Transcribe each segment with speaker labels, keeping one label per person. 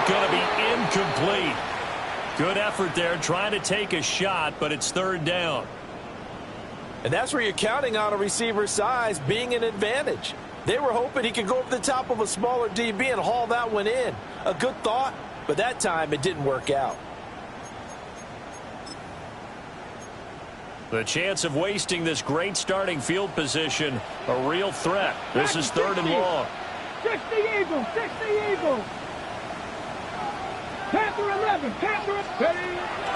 Speaker 1: going to be incomplete. Good effort there trying to take a shot, but it's third down.
Speaker 2: And that's where you're counting on a receiver's size being an advantage. They were hoping he could go over the top of a smaller DB and haul that one in. A good thought, but that time it didn't work out.
Speaker 1: The chance of wasting this great starting field position, a real threat. This is third and long.
Speaker 3: 60 Eagles, 60 Eagles. Panther 11, Panther 10.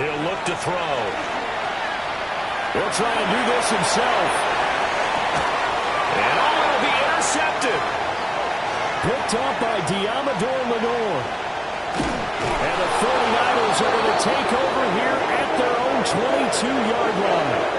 Speaker 1: He'll look to throw. He'll try and do this himself. And it'll be intercepted. Picked off by Diamador Lenore. And the 49ers are going to take over here at their own 22-yard line.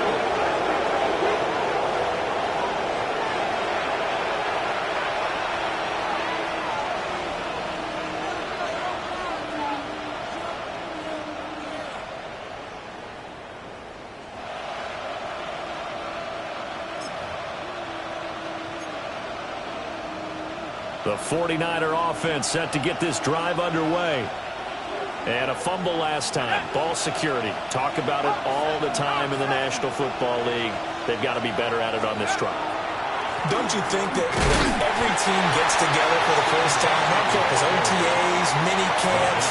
Speaker 1: The 49er offense set to get this drive underway. And a fumble last time. Ball security. Talk about it all the time in the National Football League. They've got to be better at it on this drive.
Speaker 4: Don't you think that when every team gets together for the first time, not just OTAs, mini camps,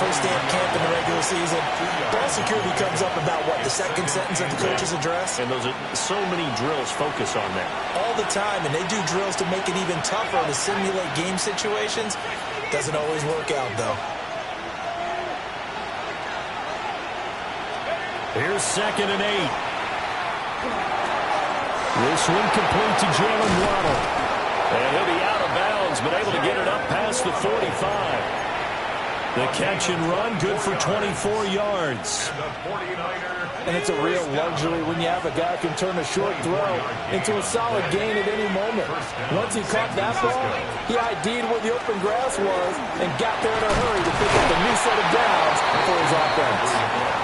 Speaker 4: first day of camp in the regular season, ball security comes up about what, the second sentence of the coach's address?
Speaker 1: And those are so many drills focus on that.
Speaker 4: All the time, and they do drills to make it even tougher to simulate game situations. Doesn't always work out, though.
Speaker 1: Here's 2nd and 8. This one complete to Jalen Waddle. And he'll be out of bounds, but able to get it up past the 45. The catch and run, good for 24 yards.
Speaker 2: And it's a real luxury when you have a guy who can turn a short throw into a solid gain at any moment. Once he caught that ball, he ID'd where the open grass was and got there in a hurry to pick up a new set of downs for his offense.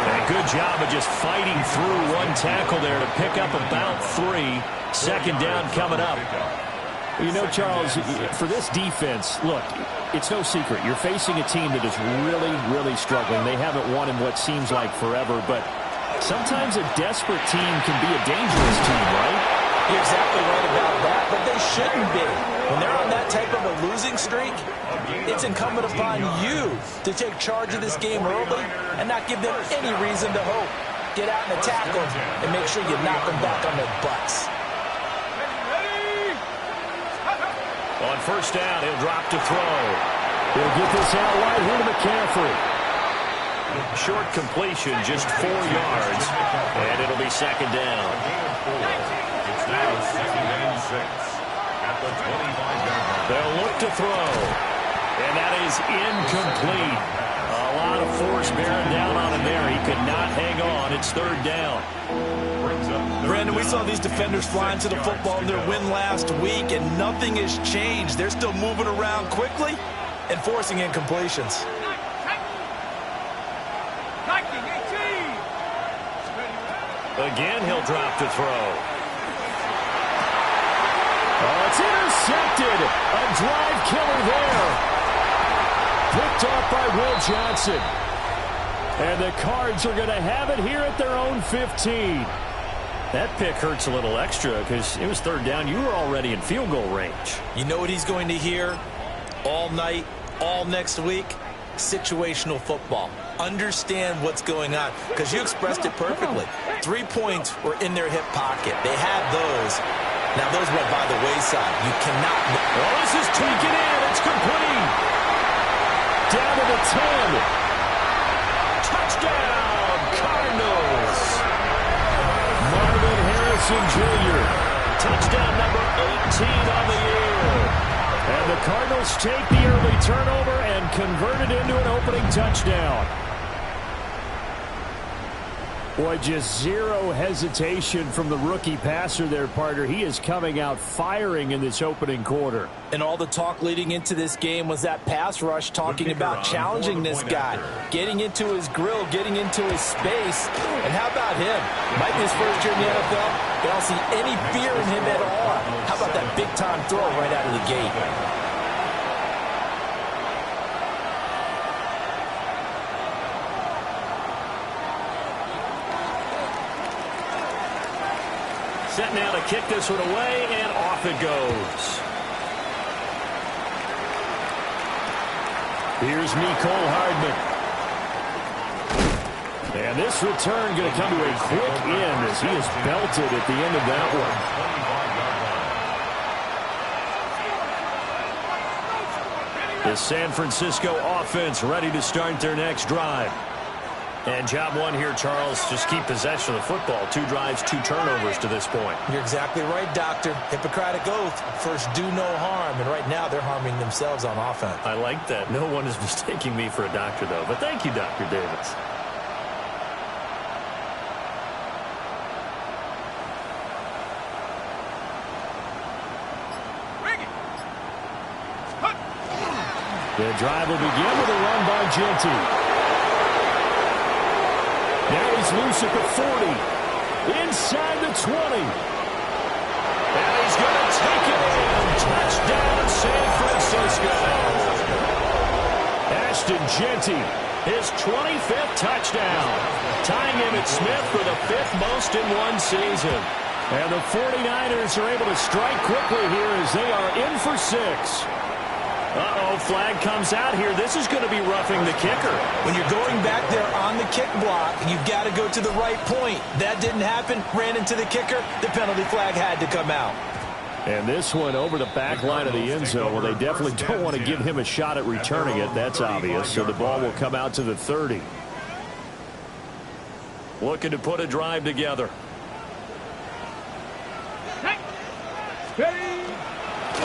Speaker 1: And a good job of just fighting through one tackle there to pick up about 3. 2nd down coming up.
Speaker 5: You know, Charles, for this defense, look, it's no secret. You're facing a team that is really, really struggling. They haven't won in what seems like forever, but sometimes a desperate team can be a dangerous team, right?
Speaker 2: You're exactly right about that, but they shouldn't be. When they're on that type of a losing streak, it's incumbent upon you to take charge of this game early and not give them any reason to hope. Get out and attack them and make sure you knock them back on their butts.
Speaker 1: On 1st down, he'll drop to throw.
Speaker 5: He'll get this out wide here to McCaffrey.
Speaker 1: Short completion, just 4 yards, and it'll be 2nd down.
Speaker 6: It's now 2nd and 6 at the 25-yard line.
Speaker 1: They'll look to throw, and that is incomplete. A lot of force bearing down on him there. He could not hang on. It's 3rd down.
Speaker 2: Brandon, we saw these defenders flying to the football in their win last week, and nothing has changed. They're still moving around quickly and forcing incompletions.
Speaker 1: Again, he'll drop to throw.
Speaker 5: Oh, it's intercepted. A drive killer there. Picked off by Will Johnson. And the Cards are going to have it here at their own 15.
Speaker 1: That pick hurts a little extra because it was 3rd down. You were already in field goal range.
Speaker 2: You know what he's going to hear all night, all next week? Situational football. Understand what's going on, because you expressed it perfectly. 3 points were in their hip pocket. They had those. Now those went by the wayside. You cannot.
Speaker 1: Oh, this is taken in. It's complete. Down to the 10. Touchdown, Cardinals. Marvin Harrison Jr. Touchdown number 18 on the year. And the Cardinals take the early turnover and convert it into an opening touchdown.
Speaker 5: Boy, just zero hesitation from the rookie passer there, partner. He is coming out firing in this opening quarter.
Speaker 2: And all the talk leading into this game was that pass rush talking about challenging this guy, getting into his grill, getting into his space. And how about him? Might be his first year in the NFL. They don't see any fear in him at all. How about that big-time throw right out of the gate?
Speaker 5: Set now to kick this one away, and off it goes. Here's Mecole Hardman. And this return going to come to a quick end as he is belted at the end of that one. The San Francisco offense ready to start their next drive. And job one here, Charles, just keep possession of the football. 2 drives, 2 turnovers to this point.
Speaker 2: You're exactly right, Doctor. Hippocratic oath. First, do no harm. And right now, they're harming themselves on offense.
Speaker 5: I like that. No one is mistaking me for a doctor, though. But thank you, Dr. Davis. The drive will begin with a run by Genty. Now he's loose at the 40. Inside the 20. And he's going to take it in. Touchdown, San Francisco. Ashton Genty, his 25th touchdown. Tying Emmitt Smith for the 5th most in one season. And the 49ers are able to strike quickly here as they are in for 6. Uh-oh, flag comes out here. This is going to be roughing the kicker.
Speaker 2: When you're going back there on the kick block, you've got to go to the right point. That didn't happen. Ran into the kicker. The penalty flag had to come out.
Speaker 5: And this one over the back line of the end zone. Well, they definitely don't want to give him a shot at returning it. That's obvious. So the ball will come out to the 30. Looking to put a drive together.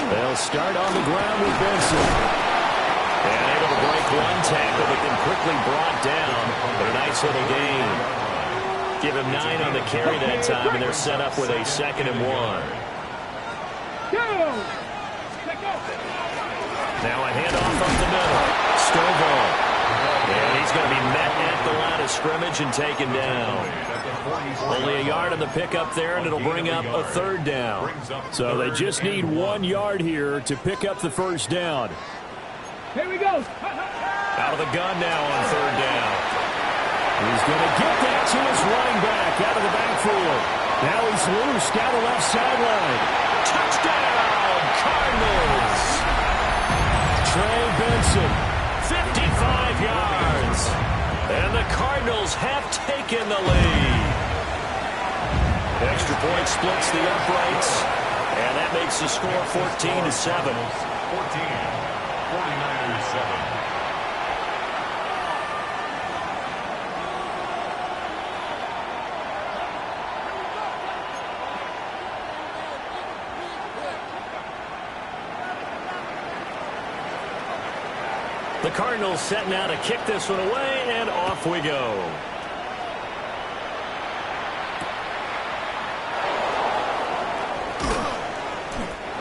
Speaker 5: They'll start on the ground with Benson. And able to break one tackle, but then quickly brought down. But a nice little gain. Give him 9 on the carry that time, and they're set up with a 2nd and 1. Now a handoff up the middle. Stovall. And he's going to be met at the line of scrimmage and taken down. Only a yard on the pickup there, and it'll bring up a 3rd down. So they just need 1 yard here to pick up the 1st down.
Speaker 3: Here we go.
Speaker 5: Out of the gun now on 3rd down. He's going to get that to his running back out of the backfield. Now he's loose down the left sideline. Touchdown, Cardinals. Trey Benson, 55 yards. And the Cardinals have taken the lead. Extra point splits the uprights. And that makes the score 14-7.
Speaker 6: 14, 49ers 7.
Speaker 5: The Cardinals set now to kick this one away, and off we go.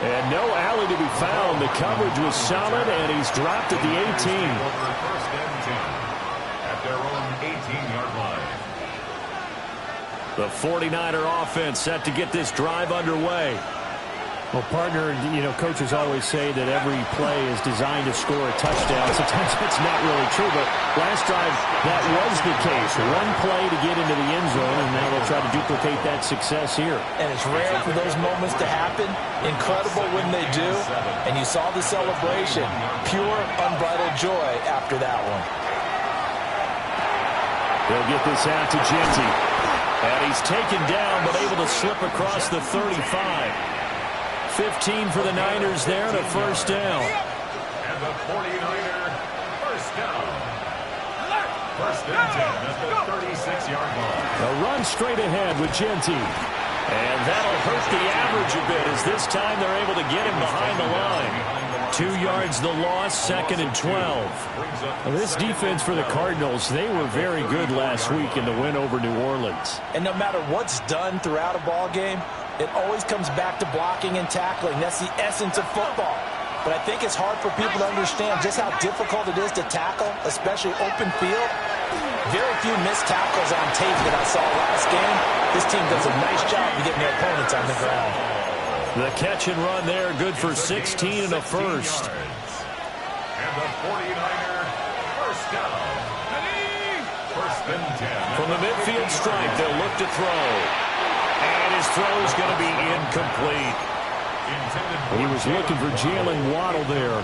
Speaker 5: And no alley to be found. The coverage was solid, and he's dropped at the 18.
Speaker 6: First and 10 at their own 18-yard line.
Speaker 5: The 49er offense set to get this drive underway. Well, partner, you know, coaches always say that every play is designed to score a touchdown. Sometimes that's not really true, but last drive, that was the case. 1 play to get into the end zone, and now they'll try to duplicate that success here.
Speaker 2: And it's rare for those moments to happen. Incredible when they do. And you saw the celebration. Pure, unbridled joy after that one.
Speaker 5: They'll get this out to Genty. And he's taken down, but able to slip across the 35. 15 for the Niners there, and a 1st down.
Speaker 6: And the 49er first down. First and 10 at the 36-yard line.
Speaker 5: A run straight ahead with Genty. And that'll hurt the average a bit as this time they're able to get him behind the line. 2 yards the loss, 2nd and 12. Well, this defense for the Cardinals, they were very good last week in the win over New Orleans.
Speaker 2: And no matter what's done throughout a ball game, it always comes back to blocking and tackling. That's the essence of football. But I think it's hard for people to understand just how difficult it is to tackle, especially open field. Very few missed tackles on tape that I saw last game. This team does a nice job of getting their opponents on the ground.
Speaker 5: The catch and run there, good for 16 and a 1st.
Speaker 6: And the 49er first down. First and 10.
Speaker 5: From the midfield stripe, they'll look to throw.
Speaker 1: And his throw is going to be incomplete.
Speaker 5: He was looking for Jalen Waddle there.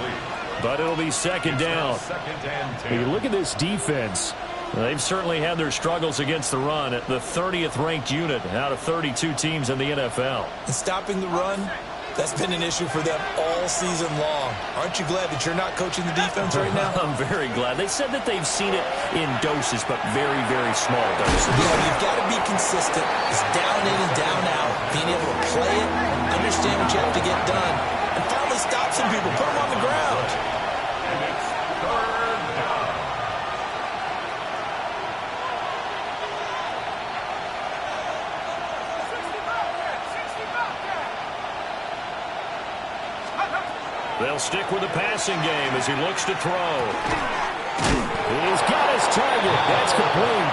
Speaker 1: But it'll be second down.
Speaker 5: When you look at this defense,
Speaker 1: they've certainly had their struggles against the run at the 30th ranked unit out of 32 teams in the NFL.
Speaker 2: And stopping the run, that's been an issue for them all season long. Aren't you glad that you're not coaching the defense right now?
Speaker 1: I'm very glad. They said that they've seen it in doses, but very, very small doses.
Speaker 2: Yeah, you've got to be consistent. It's down in and down out. Being able to play it, understand what you have to get done, and finally stop some people, put them on the ground.
Speaker 6: And it's third down.
Speaker 1: They'll stick with the passing game as he looks to throw. He's got his target. That's complete.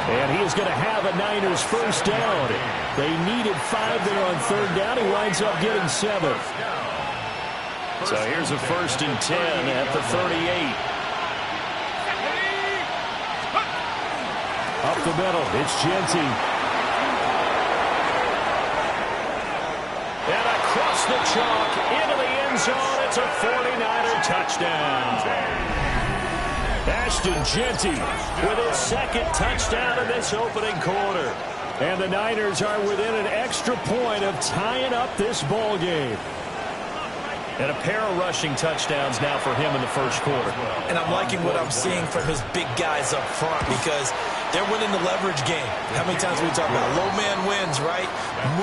Speaker 1: And he is going to have a Niners first down. They needed 5 there on third down. He winds up getting 7. So here's a 1st and 10 at the 38.
Speaker 5: Up the middle, it's Genty.
Speaker 1: And across the chalk into the end zone. It's a 49er touchdown. Ashton Genty with his 2nd touchdown in this opening quarter. And the Niners are within an extra point of tying up this ball game. And a pair of rushing touchdowns now for him in the first quarter.
Speaker 2: And I'm liking what I'm seeing from his big guys up front because they're winning the leverage game. How many times we talk about low man wins, right?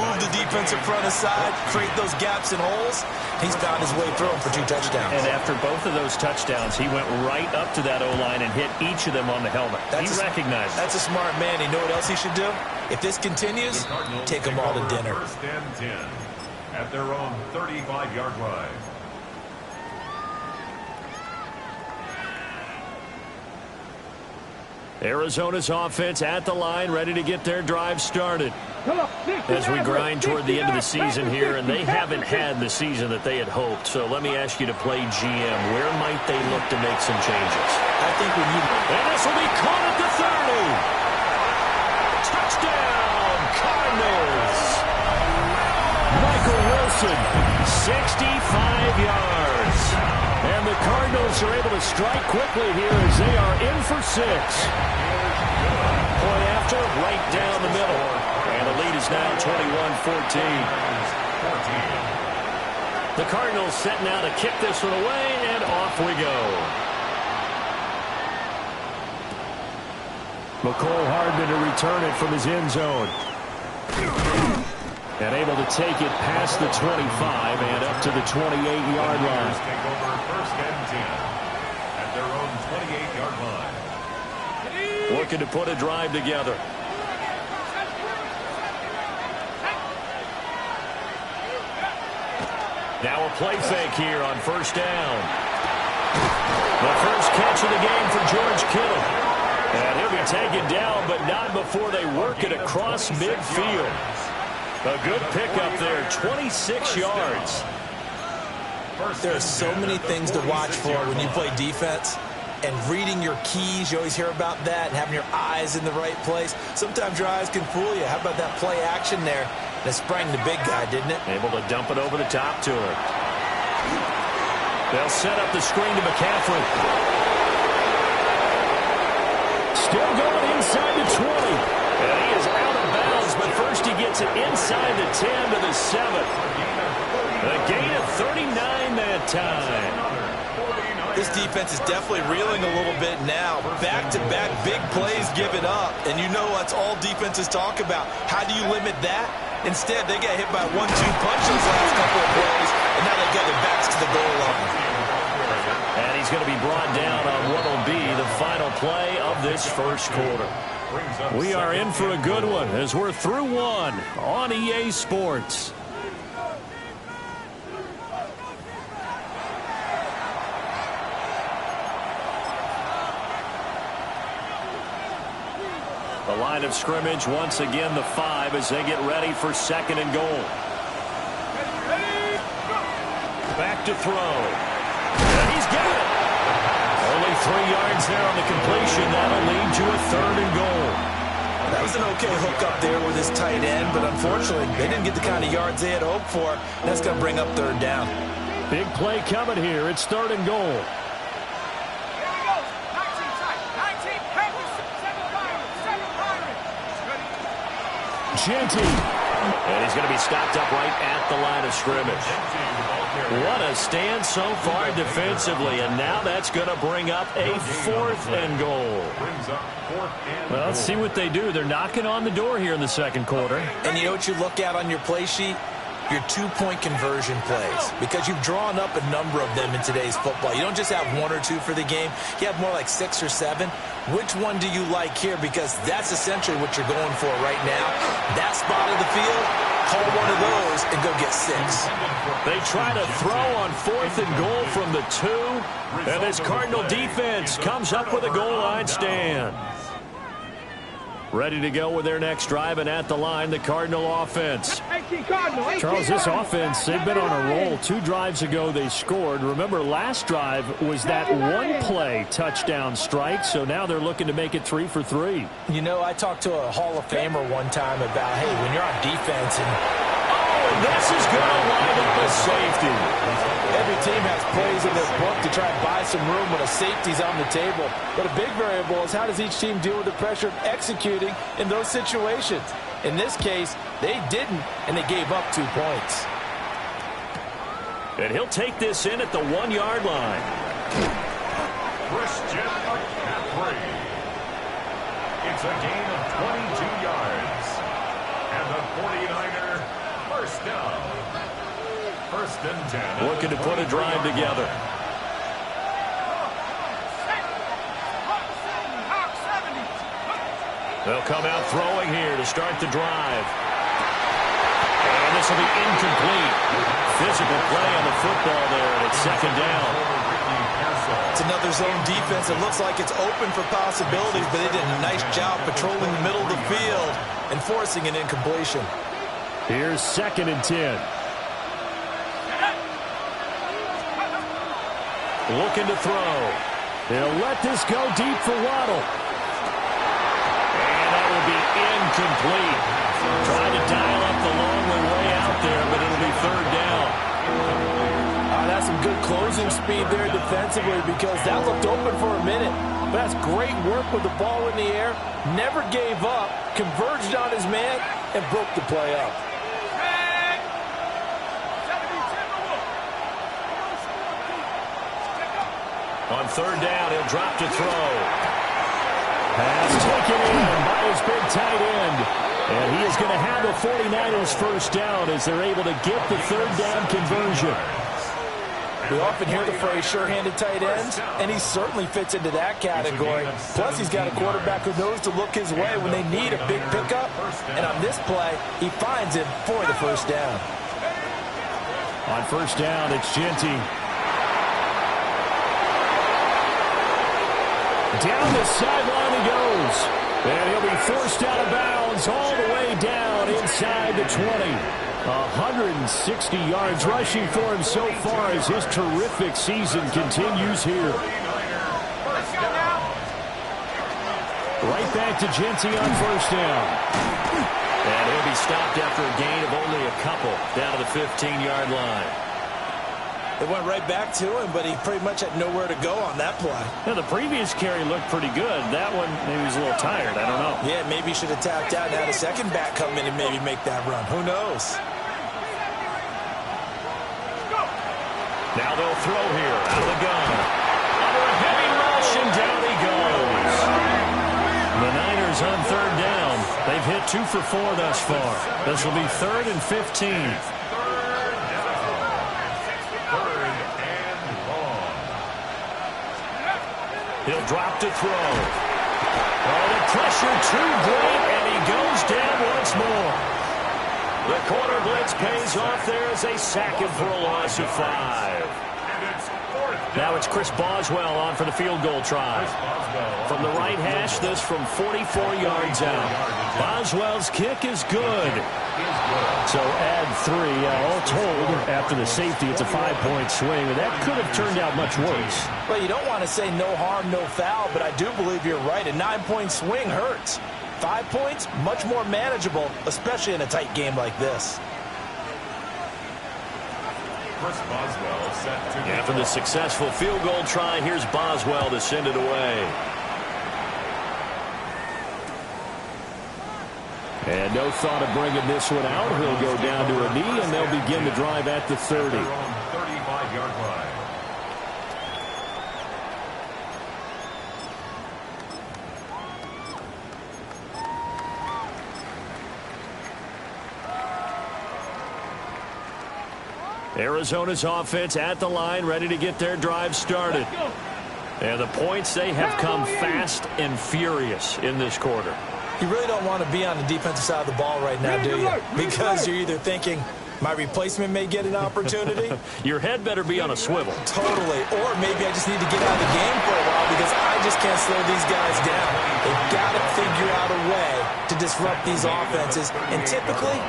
Speaker 2: Move the defensive front aside, create those gaps and holes. He's found his way through them for 2 touchdowns.
Speaker 1: And after both of those touchdowns, he went right up to that O-line and hit each of them on the helmet. He recognized it.
Speaker 2: That's a smart man. You know what else he should do? If this continues, take them all to dinner.
Speaker 6: 1st and 10 at their own 35-yard line.
Speaker 1: Arizona's offense at the line, ready to get their drive started. As we grind toward the end of the season here, and they haven't had the season that they had hoped. So let me ask you to play GM. Where might they look to make some changes?
Speaker 2: I think when you...
Speaker 1: And this will be caught at the 30. Touchdown, Cardinals. Michael Wilson, 65 yards. And the Cardinals are able to strike quickly here as they are in for 6. Point after, right down the middle. And the lead is now 21-14. The Cardinals set now to kick this one away, and off we go.
Speaker 5: McCole Hardman to return it from his end zone. And able to take it past the 25 and up to the 28-yard line.
Speaker 6: Take over 1st and 10 at their own 28-yard line.
Speaker 1: Looking to put a drive together. Now a play fake here on 1st down. The first catch of the game for George Kittle. And he'll be taken down, but not before they work it across midfield. A good pickup there, 26 yards.
Speaker 2: There are so many things to watch for when you play defense. And reading your keys, you always hear about that, and having your eyes in the right place. Sometimes your eyes can fool you. How about that play action there? That sprang the big guy, didn't it?
Speaker 1: Able to dump it over the top to him. They'll set up the screen to McCaffrey. Still going inside the 20. And he is out of bounds, but first he gets it inside the 10 to the 7. A gain of 39 that time.
Speaker 2: This defense is definitely reeling a little bit now. Back-to-back big plays given up. And you know that's all defenses talk about. How do you limit that? Instead, they got hit by a 1-2 punch those last couple of plays, and now they got their backs to the goal line.
Speaker 1: And he's going to be brought down on what will be the final play of this first quarter. We are in for a good one as we're through one on EA Sports. The line of scrimmage, once again, the 5 as they get ready for 2nd and goal. Back to throw. And he's got it. Only 3 yards there on the completion. That'll lead to a 3rd and goal.
Speaker 2: That was an okay hook up there with his tight end, but unfortunately, they didn't get the kind of yards they had hoped for. That's going to bring up third down.
Speaker 5: Big play coming here. It's third and goal. Genty.
Speaker 1: And he's going to be stopped up right at the line of scrimmage. What a stand so far defensively, and now that's going to bring up a fourth and goal.
Speaker 5: Well, let's see what they do. They're knocking on the door here in the second quarter.
Speaker 2: And you know what you look at on your play sheet? Your two-point conversion plays, because you've drawn up a number of them in today's football. You don't just have one or two for the game. You have more like 6 or 7. Which one do you like here? Because that's essentially what you're going for right now. That spot of the field, call one of those and go get 6.
Speaker 1: They try to throw on fourth and goal from the 2, and this Cardinal defense comes up with a goal line stand.
Speaker 5: Ready to go with their next drive, and at the line, the Cardinal offense. Charles, this offense, they've been on a roll. 2 drives ago, they scored. Remember, last drive was that one-play touchdown strike, so now they're looking to make it 3 for 3.
Speaker 2: You know, I talked to a Hall of Famer one time about, hey, when you're on defense and
Speaker 1: This is going to wind up a safety.
Speaker 7: Every team has plays in their book to try and buy some room when a safety's on the table. But a big variable is how does each team deal with the pressure of executing in those situations. In this case, they didn't, and they gave up 2 points.
Speaker 1: And he'll take this in at the 1-yard line.
Speaker 6: Christian McCaffrey. It's a gain of 22 yards. And the 49er first down. First and 10.
Speaker 1: Looking to put a drive together. They'll come out throwing here to start the drive. And this will be incomplete. Physical play on the football there, and it's second down.
Speaker 2: it's another zone defense. It looks like it's open for possibilities, but they did a nice job patrolling the middle of the field and forcing an incompletion.
Speaker 5: Here's second and 10.
Speaker 1: Looking to throw.
Speaker 5: They'll let this go deep for Waddle.
Speaker 1: And that will be incomplete. Trying to dial up the long way out there, but it'll be third down.
Speaker 7: That's some good closing speed there defensively, because that looked open for a minute. But that's great work with the ball in the air. Never gave up, converged on his man, and broke the play up.
Speaker 1: On third down, he'll drop to throw.
Speaker 5: Pass taken in by his big tight end. And he is going to have the 49ers first down as they're able to get the third down conversion.
Speaker 7: We often hear the phrase sure-handed tight ends, and he certainly fits into that category. Plus, he's got a quarterback who knows to look his way when they need a big pickup. And on this play, he finds him for the first down.
Speaker 5: On first down, it's Genty. Down the sideline he goes. And he'll be forced out of bounds all the way down inside the 20. 160 yards rushing for him so far as his terrific season continues here. Right back to Genty on first down.
Speaker 1: And he'll be stopped after a gain of only a couple down to the 15-yard line.
Speaker 2: It went right back to him, but he pretty much had nowhere to go on that play.
Speaker 5: Now, the previous carry looked pretty good. That one, maybe he was a little tired. I don't know.
Speaker 2: Yeah, maybe he should have tapped out and had a second back come in and maybe make that run. Who knows?
Speaker 1: Now they'll throw here out of the gun. Under a heavy rush, and down he goes.
Speaker 5: The Niners on third down. They've hit 2 for 4 thus far. This will be 3rd and 15.
Speaker 1: He'll drop to throw. Oh, the pressure too great, and he goes down once more. The corner blitz pays off there as they sack him for a loss of 5. Now it's Chris Boswell on for the field goal try. From the right hash, this from 44 yards out. Boswell's kick is good.
Speaker 5: So add 3. All told, after the safety, it's a 5-point swing. And that could have turned out much worse.
Speaker 7: Well, you don't want to say no harm, no foul, but I do believe you're right. A 9-point swing hurts.
Speaker 2: 5 points, much more manageable, especially in a tight game like this.
Speaker 6: Chris Boswell set to
Speaker 1: After the successful field goal try, here's Boswell to send it away.
Speaker 5: And no thought of bringing this one out. He'll go down to a knee, and they'll begin the drive at the 30.
Speaker 6: 35-yard line.
Speaker 1: Arizona's offense at the line, ready to get their drive started. And the points, they have come fast and furious in this quarter.
Speaker 2: You really don't want to be on the defensive side of the ball right now, do you? Because you're either thinking, my replacement may get an opportunity.
Speaker 1: Your head better be on a swivel.
Speaker 2: Totally. Or maybe I just need to get out of the game for a while because I just can't slow these guys down. They've got to figure out a way to disrupt these offenses. And typically,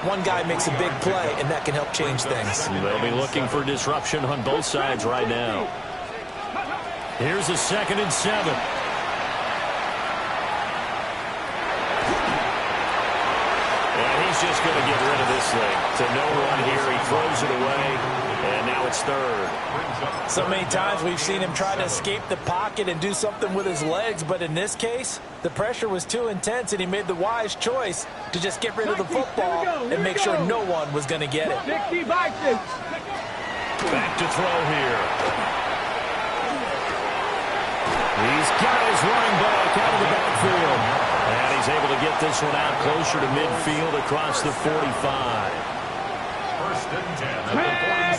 Speaker 2: one guy makes a big play, and that can help change things.
Speaker 1: They'll be looking for disruption on both sides right now. Here's a 2nd and 7. He's just going to get rid of this thing. To no one here. He throws it away, and now it's 3rd.
Speaker 2: So many times we've seen him try to escape the pocket and do something with his legs, but in this case, the pressure was too intense, and he made the wise choice to just get rid of the football and make sure no one was going to get it.
Speaker 1: Back to throw here. He's got his running back out of the backfield. And he's able to get this one out closer to midfield across the 45.
Speaker 6: 1st and 10 at the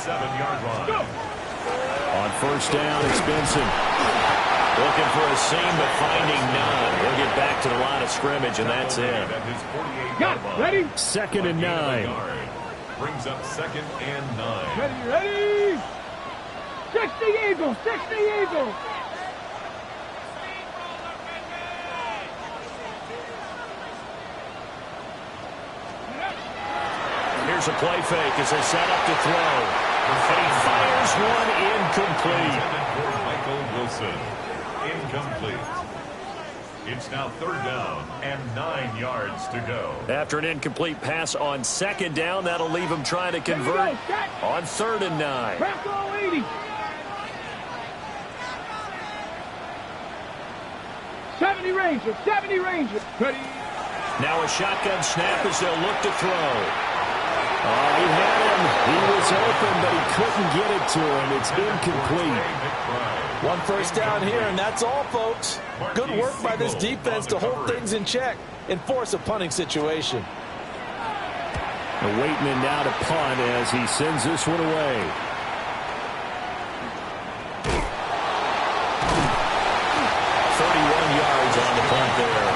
Speaker 6: 47-yard line.
Speaker 1: On 1st down, it's Benson. Looking for a seam, but finding none. He'll get back to the line of scrimmage, and that's it.
Speaker 3: Ready?
Speaker 5: 2nd and 9.
Speaker 6: Brings up 2nd and 9.
Speaker 3: Ready? 60 Eagles, 60 Eagles.
Speaker 1: Here's a play fake as they set up to throw. And he fires one incomplete.
Speaker 6: Michael Wilson. Incomplete. It's now 3rd down and 9 yards to go.
Speaker 1: After an incomplete pass on 2nd down, that'll leave him trying to convert on 3rd and 9.
Speaker 3: Press all 80. 70 Rangers, 70 Rangers. Ready?
Speaker 1: Now a shotgun snap as they'll look to throw. Oh, he had him. He was open, but he couldn't get it to him. It's incomplete.
Speaker 2: 1 1st down here, and that's all, folks. Good work by this defense to hold things in check and force a punting situation.
Speaker 5: Waitman now to punt as he sends this one away.
Speaker 1: Yards on the punt there.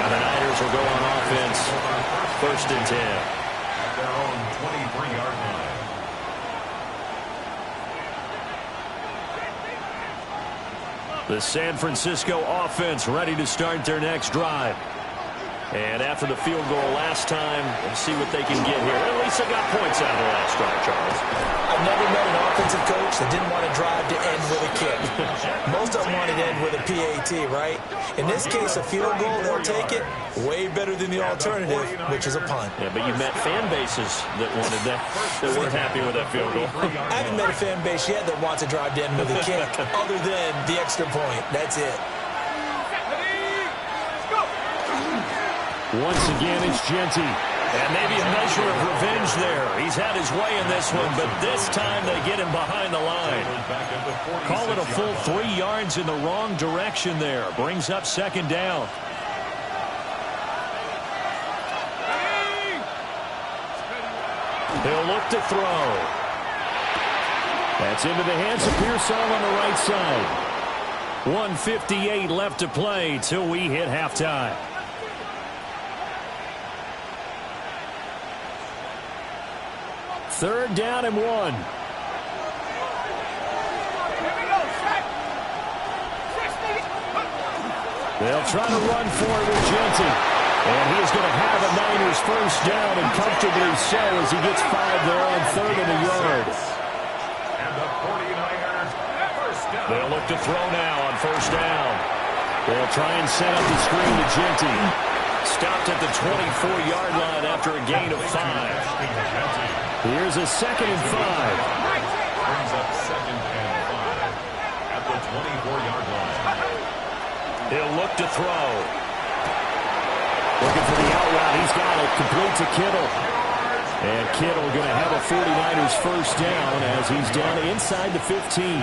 Speaker 1: And the Niners will go on offense. 1st and 10.
Speaker 6: At their own 23-yard line.
Speaker 1: The San Francisco offense ready to start their next drive. And after the field goal last time, we'll see what they can get here. At least they got points out of the last drive, Charles.
Speaker 2: I've never met an offensive coach that didn't want to drive to end with a kick. Most of them wanted to end with a PAT, right? In this case, a field goal, they'll take it way better than the alternative, which is a punt.
Speaker 1: Yeah, but you met fan bases that wanted that, that weren't happy with that field goal.
Speaker 2: I haven't met a fan base yet that wants to drive to end with a kick, other than the extra point. That's it.
Speaker 5: Once again, it's Genty.
Speaker 1: And maybe a measure of revenge there. He's had his way in this one, but this time they get him behind the line. Call it a full 3 yards in the wrong direction there. Brings up 2nd down. He'll look to throw.
Speaker 5: That's into the hands of Pearsall on the right side.
Speaker 1: 1:58 left to play till we hit halftime.
Speaker 5: Third down and 1. They'll try to run for it with Genty. And he's going to have a Niners first down, and comfortably so as he gets 5 there on 3rd and a yard.
Speaker 6: And the 49ers first down.
Speaker 1: They'll look to throw now on 1st down.
Speaker 5: They'll try and set up the screen to Genty. Stopped at the 24-yard line after a gain of 5. Here's a 2nd and 5.
Speaker 6: Brings up 2nd and 5 at the 24-yard line.
Speaker 5: He'll look to throw. Looking for the out route. He's got it. Complete to Kittle. And Kittle going to have a 49ers first down as he's down inside the 15.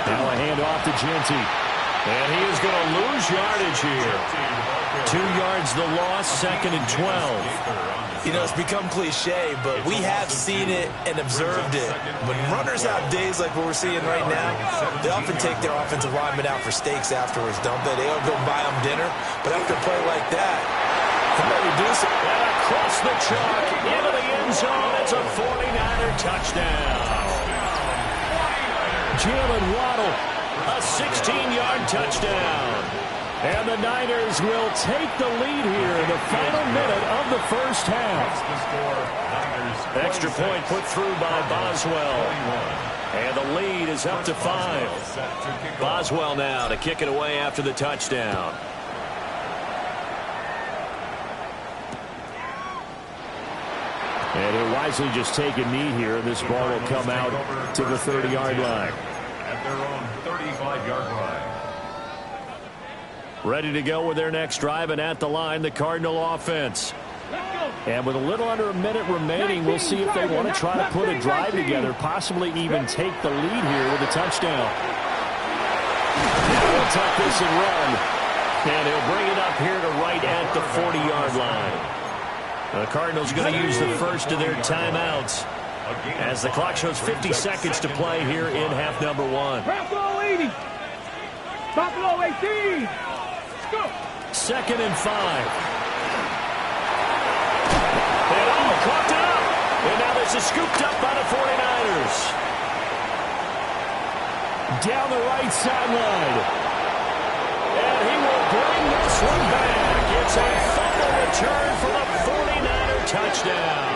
Speaker 5: Now a handoff to Genty. And he is going to lose yardage here. 2 yards the loss, 2nd and 12.
Speaker 2: You know, it's become cliche, but we have seen it and observed it. When runners have days like what we're seeing right now, they often take their offensive linemen out for steaks afterwards, don't they? They don't go buy them dinner. But after a play like that, they may reduce it.
Speaker 1: And across the chalk, into the end zone, it's a 49er touchdown.
Speaker 5: Jalen Waddle,
Speaker 1: A 16-yard touchdown.
Speaker 5: and the Niners will take the lead here in the final minute of the first half.
Speaker 1: Extra point put through by Boswell. And the lead is up to 5. Boswell now to kick it away after the touchdown.
Speaker 5: And he'll wisely just take a knee here. This ball will come out to the 30-yard line.
Speaker 6: At their own 35-yard line.
Speaker 5: Ready to go with their next drive, and at the line, the Cardinal offense. And with a little under a minute remaining, we'll see if they want to try to put a drive together, possibly even take the lead here with a touchdown. He'll tuck this and run.
Speaker 1: And he'll bring it up here to right at the 40-yard line. The Cardinals going to use the first of their timeouts as the clock shows 50 seconds to play here in half number 1.
Speaker 3: Buffalo 80. Buffalo 18. Go.
Speaker 5: 2nd and 5.
Speaker 1: And clocked it up. And now this is scooped up by the 49ers.
Speaker 5: Down the right sideline.
Speaker 1: And he will bring this one back. It's a fumble return for the 49er touchdown.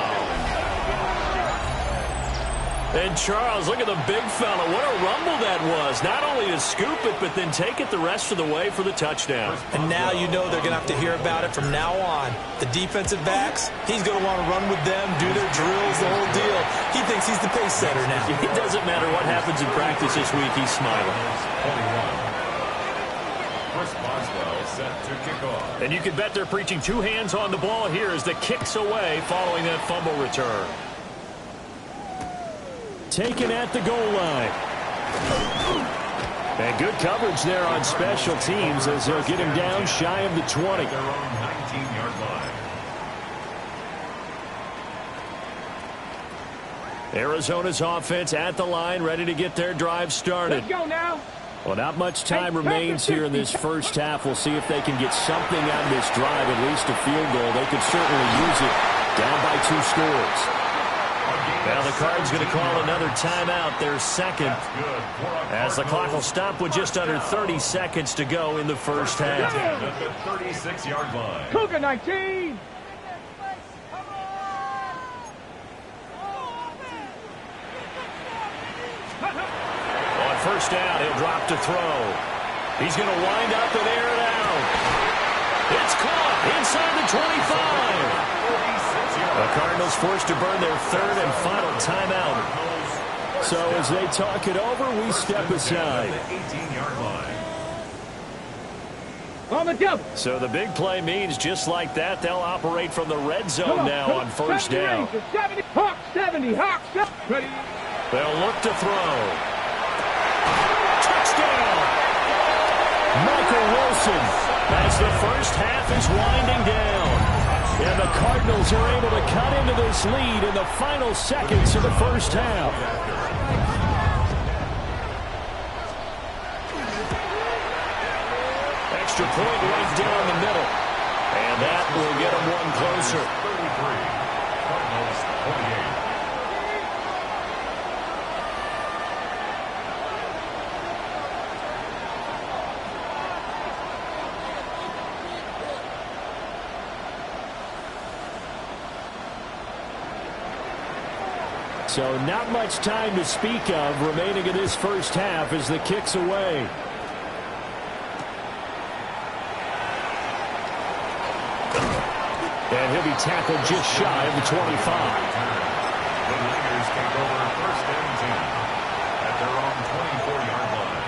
Speaker 1: And Charles, look at the big fella. What a rumble that was. Not only to scoop it, but then take it the rest of the way for the touchdown.
Speaker 2: And now you know they're going to have to hear about it from now on. The defensive backs, he's going to want to run with them, do their drills, the whole deal. He thinks he's the pace setter now.
Speaker 1: It doesn't matter what happens in practice this week. He's smiling.
Speaker 6: 21. Chris Boswell set to kick off.
Speaker 1: And you can bet they're preaching 2 hands on the ball here as the kick's away following that fumble return.
Speaker 5: Taken at the goal line. And good coverage there on special teams as they'll get him down shy of the 20.
Speaker 6: Their own 19-yard line.
Speaker 5: Arizona's offense at the line, ready to get their drive started.
Speaker 3: Let's go now.
Speaker 5: Well, not much time remains here in this first half. We'll see if they can get something out of this drive, at least a field goal. They could certainly use it, down by 2 scores.
Speaker 1: Now the Cards going to call another timeout, their second, as the clock will stop with just under 30 seconds to go in the first half.
Speaker 6: At the 36-yard line.
Speaker 3: Cougar 19.
Speaker 1: On first down, he'll drop to throw. He's going to wind up and air it out. It's caught inside the 25. The Cardinals forced to burn their 3rd and final timeout.
Speaker 5: So as they talk it over, we step aside.
Speaker 6: 18-yard line.
Speaker 3: On the double.
Speaker 1: So the big play means just like that, they'll operate from the red zone now on first
Speaker 3: 70
Speaker 1: down.
Speaker 3: Rangers, 70. Hawk 70. Hawk 70. Ready.
Speaker 1: They'll look to throw. Touchdown!
Speaker 5: Michael Wilson,
Speaker 1: As the first half is winding down.
Speaker 5: and the Cardinals are able to cut into this lead in the final seconds of the first half.
Speaker 1: Extra point right down the middle. And that will get them one closer.
Speaker 6: 33. Cardinals 48.
Speaker 5: So not much time to speak of remaining in this first half as the kick's away. he'll be tackled just shy of the 25.
Speaker 6: The Niners take over first and 10 at their own 24-yard line.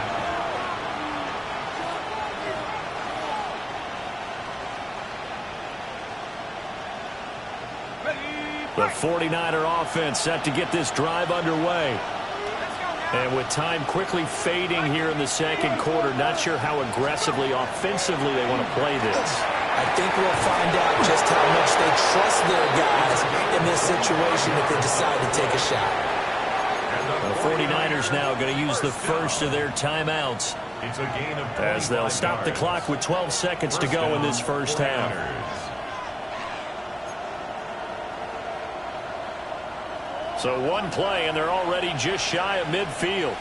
Speaker 5: The 49er offense set to get this drive underway. And with time quickly fading here in the second quarter, not sure how aggressively, offensively they want to play this.
Speaker 2: I think we'll find out just how much they trust their guys in this situation if they decide to take a shot.
Speaker 5: The 49ers now going to use the first of their timeouts
Speaker 6: It's a gain of 25
Speaker 5: as they'll stop the clock with 12 seconds to go in this first half. So one play, and they're already just shy of midfield.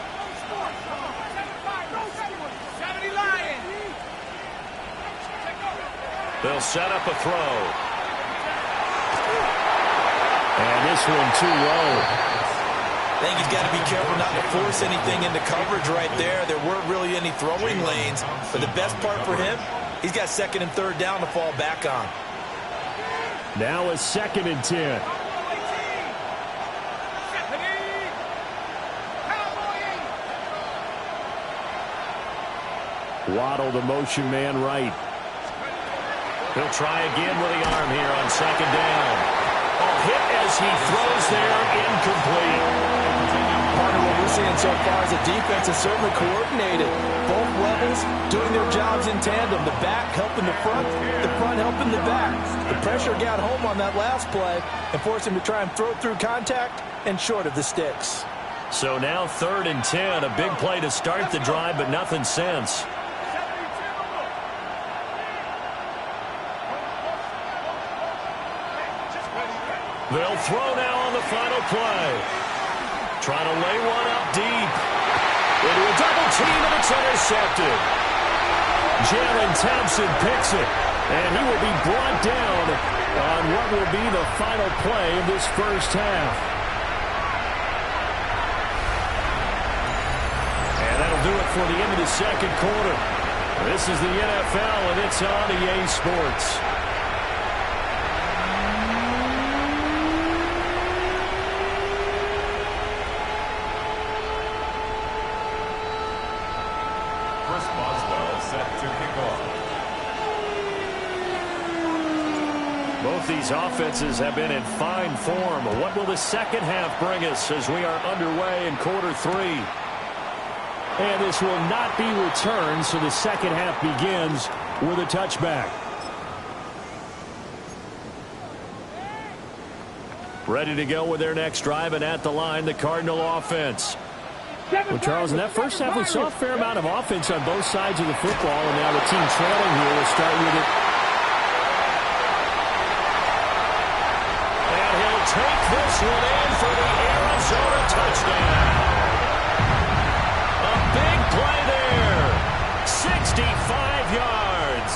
Speaker 5: They'll set up a throw. And this one too low.
Speaker 2: I think he's got to be careful not to force anything into coverage right there. There weren't really any throwing lanes. But the best part for him, he's got second and third down to fall back on.
Speaker 5: Now a 2nd and 10. Waddle, the motion man right. He'll try again with the arm here on 2nd down. A hit as he throws there, incomplete.
Speaker 2: Part of what we're seeing so far is the defense is certainly coordinated. Both levels doing their jobs in tandem. The back helping the front helping the back. The pressure got home on that last play and forced him to try and throw through contact and short of the sticks.
Speaker 5: So now 3rd and 10. A big play to start the drive, but nothing since. They'll throw now on the final play. Trying to lay one up deep. Into a double team, and it's intercepted. Jalen Thompson picks it, and he will be brought down on what will be the final play of this first half. And that'll do it for the end of the second quarter. This is the NFL, and it's on EA Sports. Both these offenses have been in fine form. What will the second half bring us as we are underway in quarter 3? And this will not be returned, so the second half begins with a touchback. Ready to go with their next drive, and at the line, the Cardinal offense. Well, Charles, in that first half, we saw a fair amount of offense on both sides of the football, and now the team trailing here will start with it. And he'll take this one in for the Arizona touchdown. A big play there. 65 yards.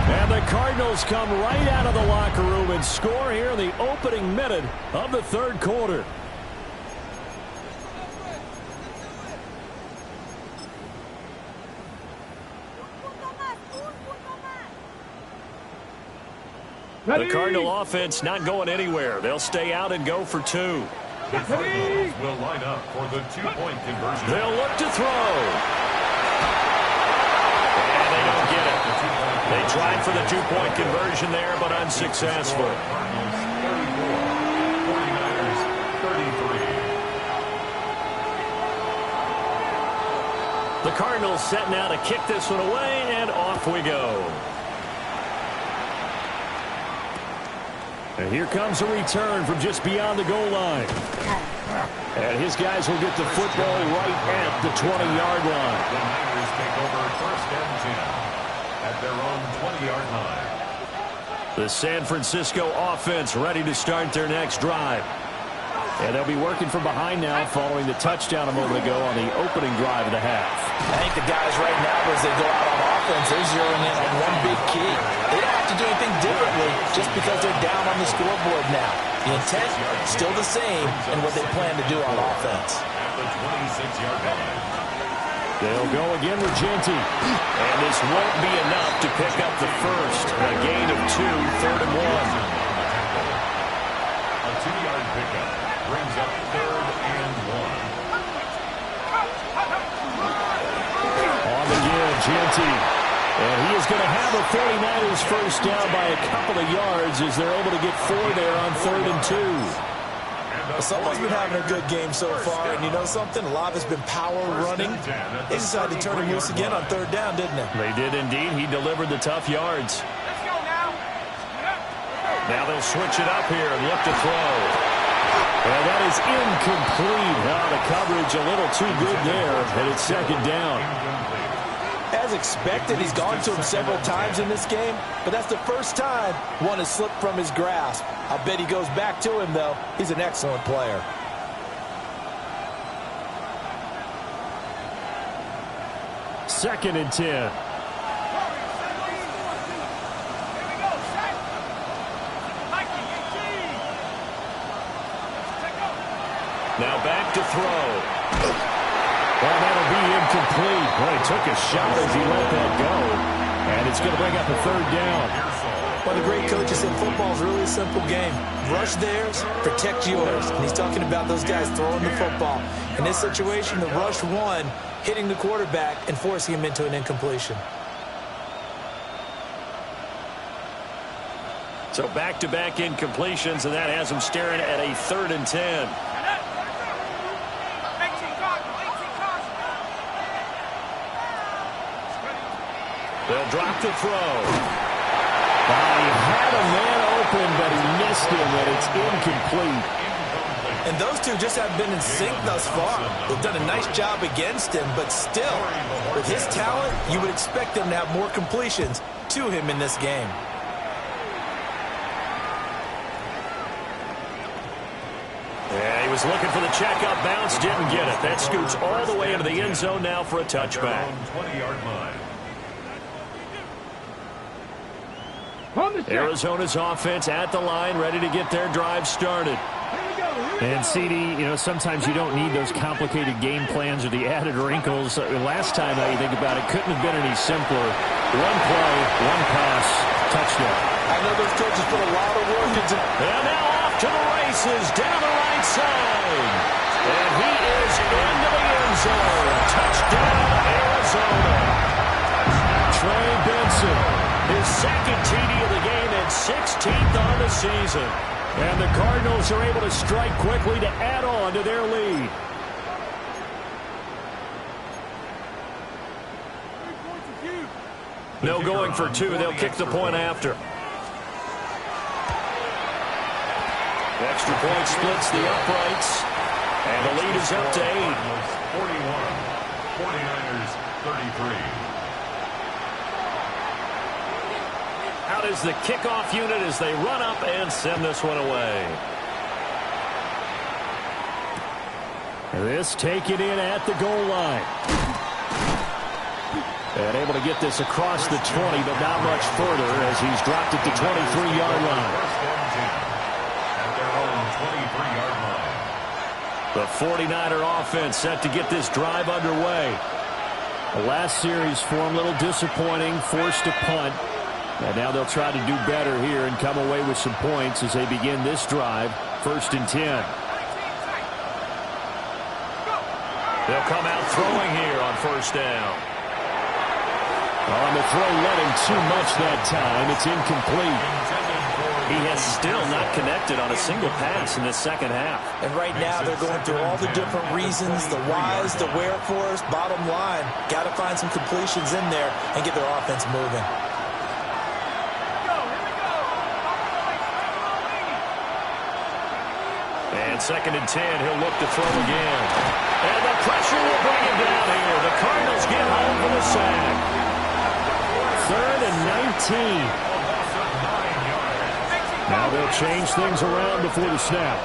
Speaker 5: And the Cardinals come right out of the locker room and score here in the opening minute of the third quarter. The Cardinal offense not going anywhere. They'll stay out and go for 2.
Speaker 6: The Cardinals will line up for the 2-point conversion.
Speaker 5: They'll look to throw. And they don't get it. They tried for the 2-point conversion there, but unsuccessful.
Speaker 6: Cardinals 34, 49ers 33.
Speaker 5: The Cardinals set now to kick this one away, and off we go. And here comes a return from just beyond the goal line. And his guys will get the football right at the 20-yard line.
Speaker 6: The Niners take over first and 10 at their own 20-yard line.
Speaker 5: The San Francisco offense ready to start their next drive. And they'll be working from behind now following the touchdown a moment ago on the opening drive of the half.
Speaker 2: I think the guys right now, as they go out on offense, they're zeroing in on one big key. They don't have to do anything differently just because they're down on the scoreboard now. The intent, still the same in what they plan to do on offense.
Speaker 6: At the 26-yard line.
Speaker 5: They'll go again with Genty. And this won't be enough to pick up the first. A gain of 2, 3rd and 1. empty. And he is going to have a 49ers first down by a couple of yards as they're able to get 4 there on 3rd and 2.
Speaker 2: Well, someone's been having a good game so far, and you know something? A lot of it's been power running. They decided to turn him loose again on 3rd down, didn't they?
Speaker 5: They did indeed. He delivered the tough yards.
Speaker 3: Let's go now.
Speaker 5: Now they'll switch it up here and look to throw. Well, that is incomplete. The coverage a little too good there, and it's 2nd down.
Speaker 2: As expected, he's gone to him several times in this game, but that's the first time one has slipped from his grasp. I bet he goes back to him, though. He's an excellent player.
Speaker 5: Second and 10. Now back to throw. Well, that'll be incomplete. Well, he took a shot as he let that go. And it's going to bring up a 3rd down.
Speaker 2: One of the great coaches said football is really a simple game. Rush theirs, protect yours. And he's talking about those guys throwing the football. In this situation, the rush one, hitting the quarterback and forcing him into an incompletion.
Speaker 5: So back-to-back incompletions, and that has him staring at a 3rd and 10. They'll drop the throw. He had a man open, but he missed him, and it's incomplete.
Speaker 2: And those two just haven't been in sync thus far. They've done a nice job against him, but still, with his talent, you would expect them to have more completions to him in this game.
Speaker 5: Yeah, he was looking for the checkup bounce, didn't get it. That scoots all the way into the end zone now for a touchback.
Speaker 6: 20-yard line.
Speaker 5: Arizona's offense at the line, ready to get their drive started. And, CD, you know, sometimes you don't need those complicated game plans or the added wrinkles. Last time, now you think about it, couldn't have been any simpler. One play, one pass, touchdown.
Speaker 2: I know those coaches put a lot of work into.
Speaker 5: And now off to the races, down the right side. And he is into the end zone. Touchdown, Arizona. Trey Benson, his 2nd TD of the game and 16th on the season. And the Cardinals are able to strike quickly to add on to their lead. No going for 2. They'll kick the point after. Extra point splits the uprights. And the lead is up to 8.
Speaker 6: 41. 49ers 33.
Speaker 5: Out is the kickoff unit as they run up and send this one away. This taken in at the goal line. And able to get this across the 20, but not much further as he's dropped it to 23-yard line.
Speaker 6: At their own 23-yard line.
Speaker 5: The 49er offense set to get this drive underway. The last series for him, a little disappointing, forced to punt. And now they'll try to do better here and come away with some points as they begin this drive, 1st and 10. They'll come out throwing here on 1st down. On the throw, led him too much that time. It's incomplete. He has still not connected on a single pass in this 2nd half.
Speaker 2: And right now they're going through all the different reasons, the whys, the wherefores. Bottom line, got to find some completions in there and get their offense moving.
Speaker 5: And 2nd and 10, he'll look to throw again. And the pressure will bring him down here. The Cardinals get home for the sack. 3rd and 19. Now they'll change things around before the snap.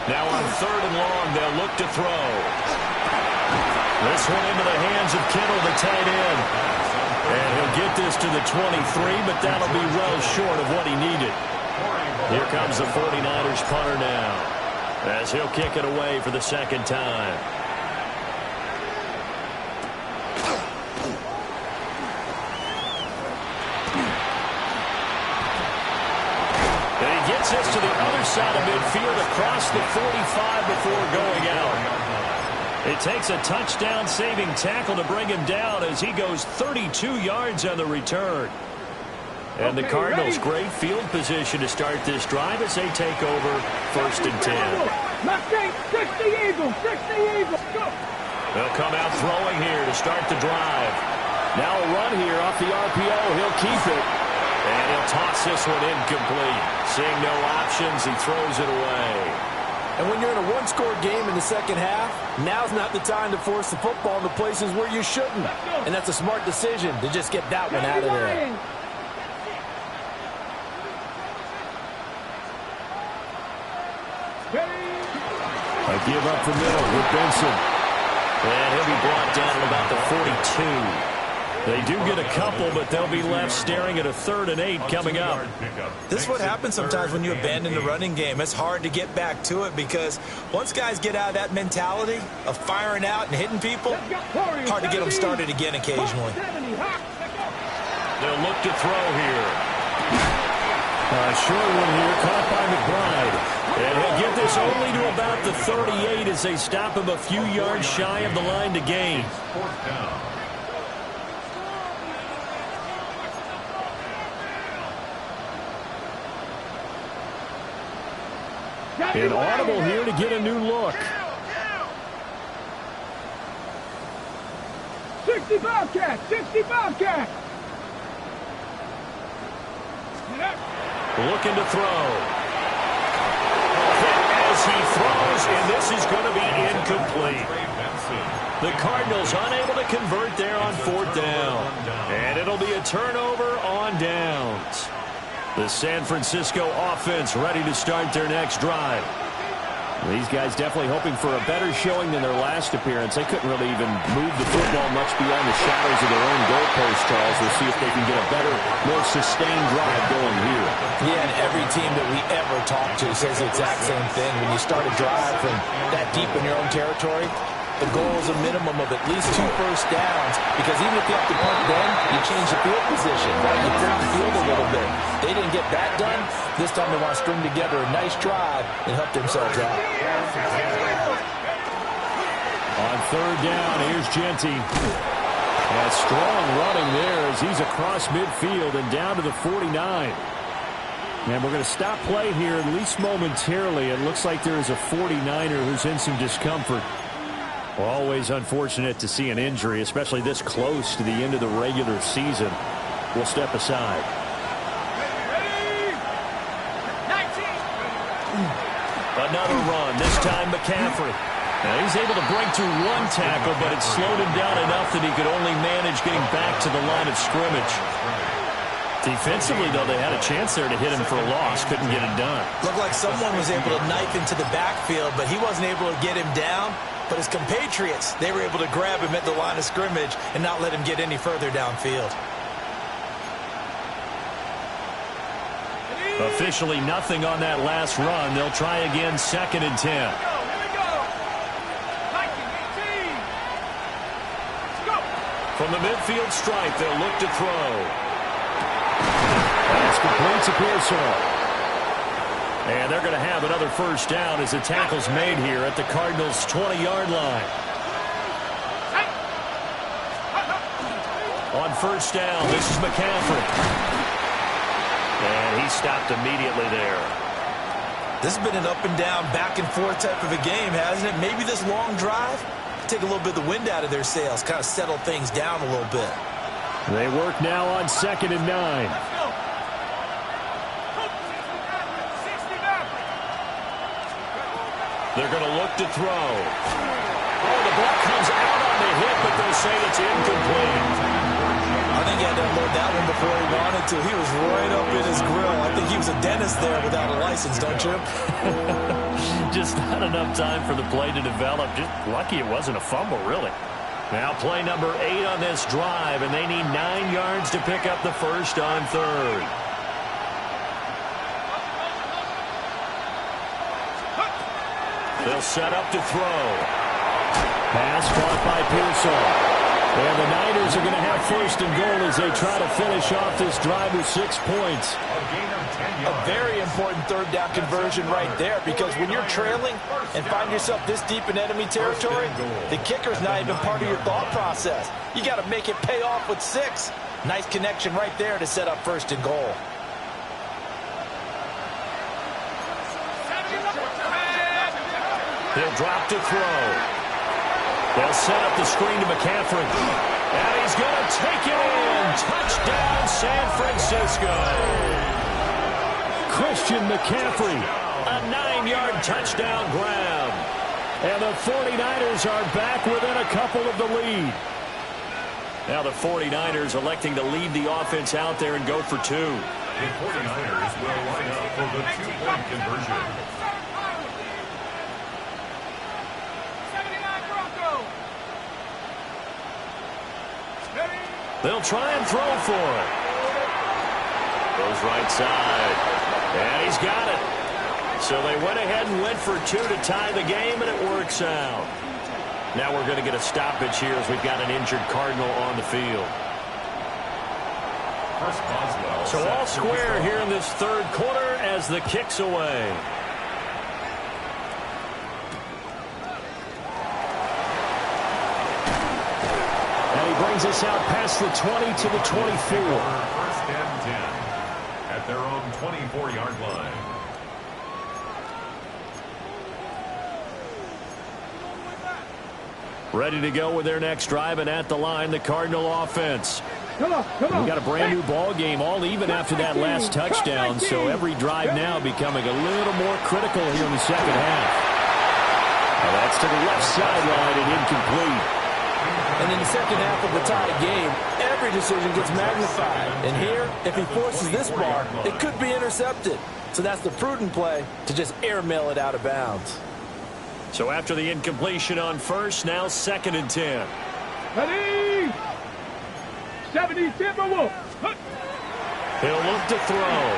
Speaker 5: Now on 3rd and long, they'll look to throw. This one into the hands of Kittle, the tight end. And he'll get this to the 23, but that'll be well short of what he needed. Here comes the 49ers punter now, as he'll kick it away for the 2nd time.
Speaker 1: And he gets this to the other side of midfield across the 45 before going out. It takes a touchdown-saving tackle to bring him down as he goes 32 yards on the return. And the Cardinals' great field position to start this drive as they take over 1st and 10. They'll come out throwing here to start the drive. Now a run here off the RPO. He'll keep it. And he'll toss this one incomplete. Seeing no options, he throws it away.
Speaker 7: And when you're in a one-score game in the second half, now's not the time to force the football in the places where you shouldn't. And that's a smart decision to just get that one out of there.
Speaker 1: A give up the middle with Benson. And he'll be brought down at about the 42. They do get a couple, but they'll be left staring at a 3rd and 8 coming up.
Speaker 2: This is what happens sometimes when you abandon the running game. It's hard to get back to it because once guys get out of that mentality of firing out and hitting people, hard to get them started again occasionally.
Speaker 1: They'll look to throw here. Short one here, caught by McBride. And he'll get this only to about the 38 as they stop him a few yards shy of the line to gain. An audible here to get a new look.
Speaker 3: 60 Bobcat! 60 Bobcat!
Speaker 1: Looking to throw. Hit as he throws, and this is going to be incomplete. The Cardinals unable to convert there on 4th down. And it'll be a turnover on downs. The San Francisco offense ready to start their next drive.
Speaker 5: These guys definitely hoping for a better showing than their last appearance. They couldn't really even move the football much beyond the shadows of their own goalpost, Charles. We'll see if they can get a better, more sustained drive going here.
Speaker 7: Yeah, and every team that we ever talk to says the exact same thing. When you start a drive from that deep in your own territory, the goal is a minimum of at least 2 first downs, because even if you have to punt then, you change the field position, right? You turn the field a little bit. They didn't get that done. This time they want to string together a nice drive and help themselves out.
Speaker 5: On 3rd down, here's Genty. And strong running there as he's across midfield and down to the 49. And we're going to stop play here, at least momentarily. It looks like there is a 49er who's in some discomfort. Always unfortunate to see an injury, especially this close to the end of the regular season. We'll step aside.
Speaker 1: Another run, this time McCaffrey. Now he's able to break through 1 tackle, but it slowed him down enough that he could only manage getting back to the line of scrimmage. Defensively, though, they had a chance there to hit him for a loss. Couldn't get it done.
Speaker 2: Looked like someone was able to knife into the backfield, but he wasn't able to get him down. But his compatriots, they were able to grab him at the line of scrimmage and not let him get any further downfield.
Speaker 1: Officially nothing on that last run. They'll try again 2nd and 10. From the midfield stripe, they'll look to throw.
Speaker 5: That's complete to Pearsall.
Speaker 1: And they're going to have another first down as the tackle's made here at the Cardinals' 20-yard line. On 1st down, this is McCaffrey. And he stopped immediately there.
Speaker 2: This has been an up and down, back and forth type of a game, hasn't it? Maybe this long drive, take a little bit of the wind out of their sails, kind of settle things down a little bit.
Speaker 5: They work now on 2nd and 9.
Speaker 1: They're going to look to throw. Oh, the ball comes out on the hit, but they'll say it's incomplete.
Speaker 2: I think he had to unload that one before he wanted to. He was right up in his grill. I think he was a dentist there without a license, don't you?
Speaker 1: Just not enough time for the play to develop. Just lucky it wasn't a fumble, really. Now play number 8 on this drive, and they need 9 yards to pick up the first on 3rd. They'll set up to throw.
Speaker 5: Pass caught by Pearsall. And the Niners are going to have first and goal as they try to finish off this drive with 6 points.
Speaker 7: A very important third down conversion right there, because when you're trailing and find yourself this deep in enemy territory, the kicker's not even part of your thought process. You got to make it pay off with 6. Nice connection right there to set up first and goal.
Speaker 1: He'll drop to throw. They'll set up the screen to McCaffrey. And he's going to take it in. Touchdown, San Francisco.
Speaker 5: Christian McCaffrey, a 9-yard touchdown grab. And the 49ers are back within a couple of the lead.
Speaker 1: Now the 49ers electing to lead the offense out there and go for 2.
Speaker 6: The 49ers will line up for the 2-point conversion.
Speaker 1: They'll try and throw for it. Goes right side. And he's got it. So they went ahead and went for 2 to tie the game, and it works out. Now we're going to get a stoppage here as we've got an injured Cardinal on the field. So all square here in this third quarter as the kick's away.
Speaker 5: Brings us out past the 20 to the 24.
Speaker 6: First and 10 at their own 24-yard line.
Speaker 1: Ready to go with their next drive, and at the line, the Cardinal offense.
Speaker 3: Come on.
Speaker 5: We've got a brand new ball game, all even after that last touchdown. So every drive now becoming a little more critical here in the second half. Now that's to the left sideline and incomplete.
Speaker 7: And in the second half of the tie game, every decision gets magnified. And here, if he forces this ball, it could be intercepted. So that's the prudent play to just airmail it out of bounds.
Speaker 1: So after the incompletion on first, now 2nd and 10.
Speaker 3: Ready? 70 Timberwolves.
Speaker 1: He'll look to throw.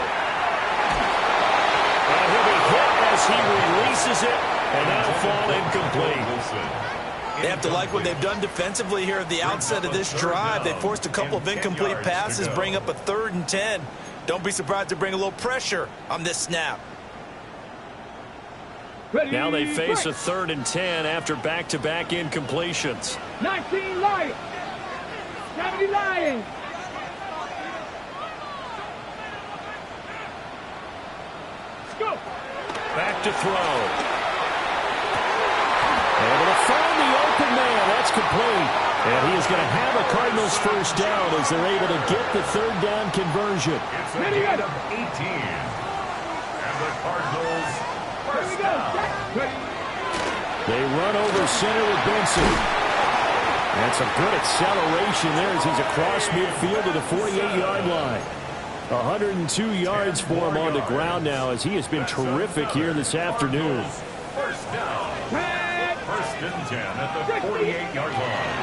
Speaker 1: And he'll be hit as he releases it, and that'll fall incomplete.
Speaker 2: They have to like what they've done defensively here at the outset of this drive. They forced a couple of incomplete passes, bring up a 3rd and 10. Don't be surprised to bring a little pressure on this snap.
Speaker 1: Now they face a 3rd and 10 after back-to-back incompletions.
Speaker 3: 19 Lions. 70 Lions. Go.
Speaker 1: Back to throw.
Speaker 5: Able to find the open man. That's complete. And he is going to have a Cardinals first down as they're able to get the 3rd down conversion.
Speaker 6: It's a gain of 18. And the Cardinals first down.
Speaker 5: They run over center with Benson. And some good acceleration there as he's across midfield to the 48-yard line. 102 yards for him on the ground now as he has been terrific here this afternoon.
Speaker 6: First down. First and 10 at the 48-yard line.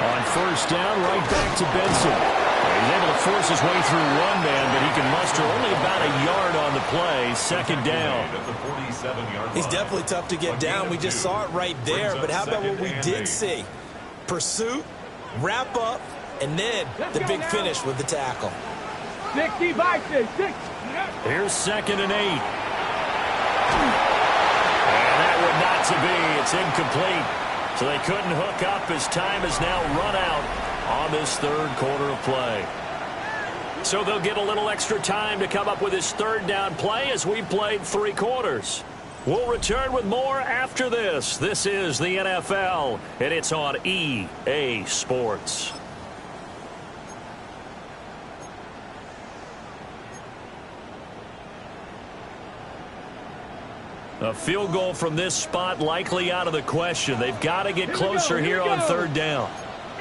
Speaker 5: On first down, right back to Benson. He's able to force his way through one man, but he can muster only about a yard on the play. 2nd down.
Speaker 2: He's definitely tough to get down. We just saw it right there. But how about what we did see? Pursuit, wrap up, and then the big finish with the tackle.
Speaker 3: 60 Vikings. 6.
Speaker 1: Here's 2nd and 8. Not to be. It's incomplete. So they couldn't hook up as time is now run out on this third quarter of play. So they'll get a little extra time to come up with his 3rd down play as we played 3 quarters. We'll return with more after this. This is the NFL, and it's on EA Sports. A field goal from this spot likely out of the question. They've got to get closer here on 3rd down.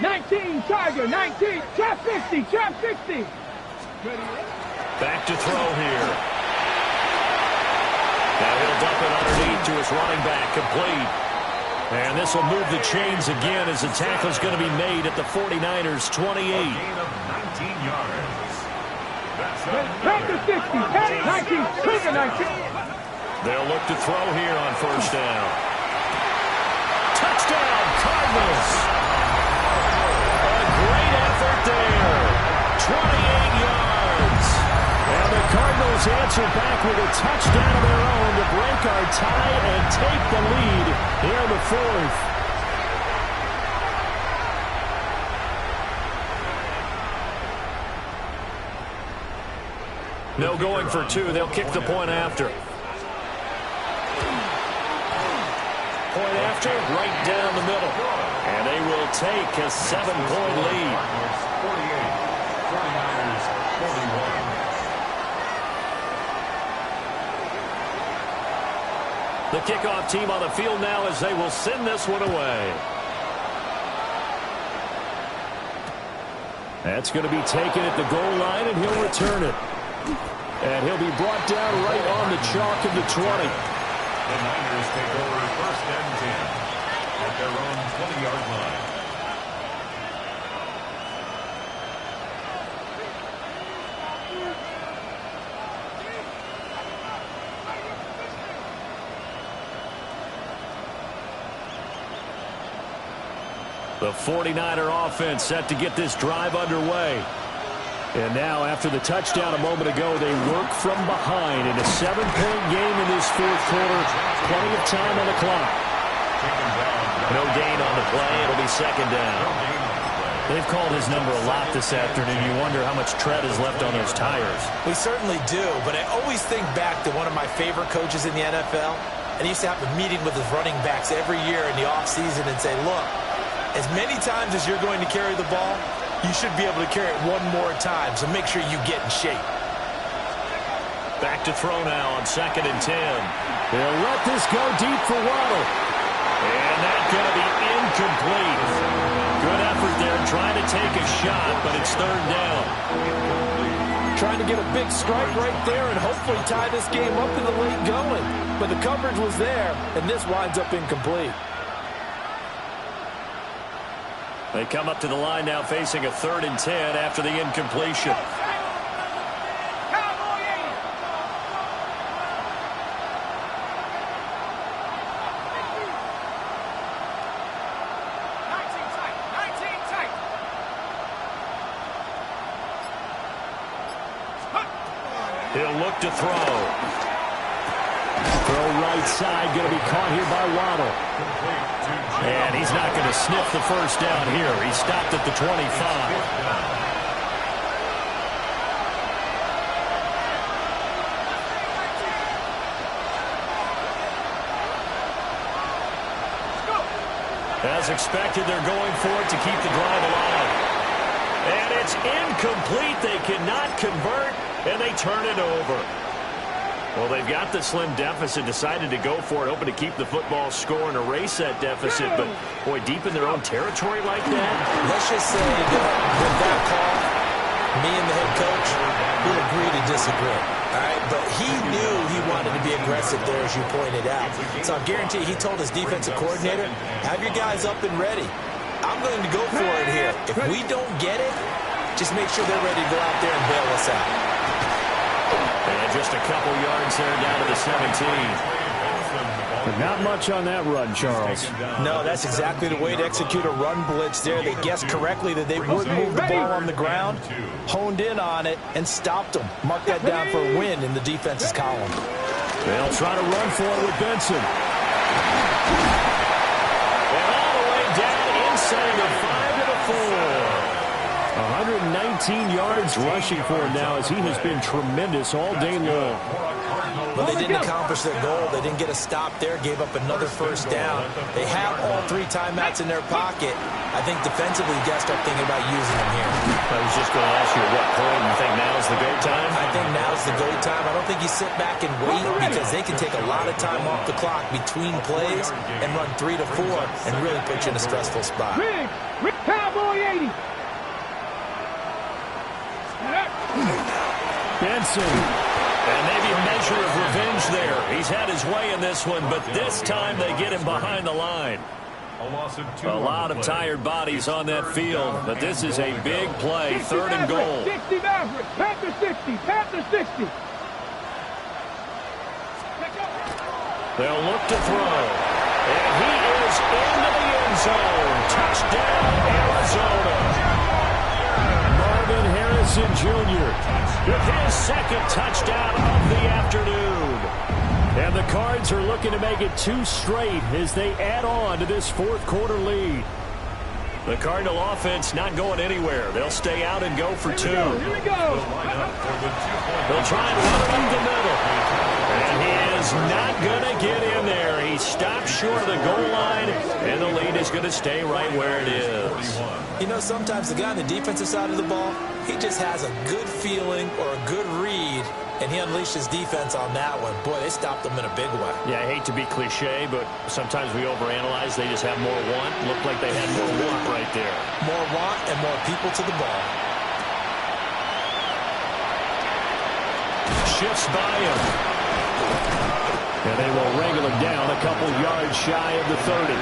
Speaker 3: 19, Tiger, 19, trap 60, trap 60.
Speaker 1: Back to throw here. Now he'll dump it underneath to his running back, complete. And this will move the chains again as the tackle is going to be made at the 49ers' 28.
Speaker 6: A gain of 19 yards.
Speaker 3: That's 60, 19, trigger 19.
Speaker 1: They'll look to throw here on first down. Touchdown, Cardinals! A great effort there. 28 yards. And the Cardinals answer back with a touchdown of their own to break our tie and take the lead here in the fourth. No going for two. They'll kick the point after. Point after, right down the middle. And they will take a 7-point lead.
Speaker 6: 48, 49ers 41.
Speaker 1: The kickoff team on the field now as they will send this one away. That's going to be taken at the goal line, and he'll return it. And he'll be brought down right on the chalk of the 20.
Speaker 6: The Niners take over first and 10 at their own 20-yard line.
Speaker 1: The 49er offense set to get this drive underway. And now, after the touchdown a moment ago, they work from behind in a 7-point game in this fourth quarter. Plenty of time on the clock. No gain on the play. It'll be second down. They've called his number a lot this afternoon. You wonder how much tread is left on those tires.
Speaker 2: We certainly do, but I always think back to one of my favorite coaches in the NFL. And he used to have a meeting with his running backs every year in the offseason and say, look, as many times as you're going to carry the ball, you should be able to carry it one more time, so make sure you get in shape.
Speaker 1: Back to throw now on 2nd and 10. They'll let this go deep for Waddle. And that's going to be incomplete. Good effort there trying to take a shot, but it's third down.
Speaker 7: Trying to get a big strike right there and hopefully tie this game up in the late going. But the coverage was there, and this winds up incomplete.
Speaker 1: They come up to the line now facing a 3rd and 10 after the incompletion. He'll look to throw. Throw right side, going to be caught here by Waddle. And he's not going to sniff the first down here. He stopped at the 25. As expected, they're going for it to keep the drive alive. And it's incomplete. They cannot convert, and they turn it over. Well, they've got the slim deficit, decided to go for it, hoping to keep the football score and erase that deficit. But, boy, deep in their own territory like that.
Speaker 2: Let's just say that with that call, me and the head coach will agree to disagree. All right, but he knew he wanted to be aggressive there, as you pointed out. So I guarantee he told his defensive coordinator, have your guys up and ready. I'm going to go for it here. If we don't get it, just make sure they're ready to go out there and bail us out.
Speaker 1: And just a couple yards there down to the 17.
Speaker 5: But not much on that run, Charles.
Speaker 2: No, that's exactly the way to execute a run blitz there. They guessed correctly that they would move the ball on the ground, honed in on it, and stopped them. Mark that down for a win in the defense's column.
Speaker 5: They'll try to run for it with Benson.
Speaker 1: And all the way down inside the 5 to the 4.
Speaker 5: 119 yards rushing for him now as he has been tremendous all day long.
Speaker 2: Well, they didn't accomplish their goal. They didn't get a stop there, gave up another first down. They have all 3 timeouts in their pocket. I think defensively, you got to start thinking about using them here.
Speaker 1: I was just going to ask you at what point you think now's the go time?
Speaker 2: I think now's the go time. I don't think you sit back and wait because they can take a lot of time off the clock between plays and run 3 to 4 and really put you in a stressful spot.
Speaker 3: Cowboy 80.
Speaker 5: Benson.
Speaker 1: And maybe a measure of revenge there. He's had his way in this one, but this time they get him behind the line. A lot of tired bodies on that field, but this is a big play, 3rd and goal.
Speaker 3: 60 Maverick, Panther 60, Panther 60.
Speaker 1: They'll look to throw. And he is into the end zone. Touchdown, Arizona. Benson Jr. with his second touchdown of the afternoon. And the Cards are looking to make it 2 straight as they add on to this fourth quarter lead. The Cardinal offense not going anywhere. They'll stay out and go for 2.
Speaker 3: Here we go.
Speaker 1: They'll try and run it up the middle. And he is not going to get in there. He stopped short of the goal line, and the lead is going to stay right where it is.
Speaker 2: You know, sometimes the guy on the defensive side of the ball, he just has a good feeling or a good read, and he unleashed his defense on that one. Boy, they stopped him in a big way.
Speaker 1: Yeah, I hate to be cliche, but sometimes we overanalyze. They just have more want. Looked like they had more want right there.
Speaker 2: More want and more people to the ball.
Speaker 1: Shifts by him. And they will wrangle him down a couple yards shy of the 30.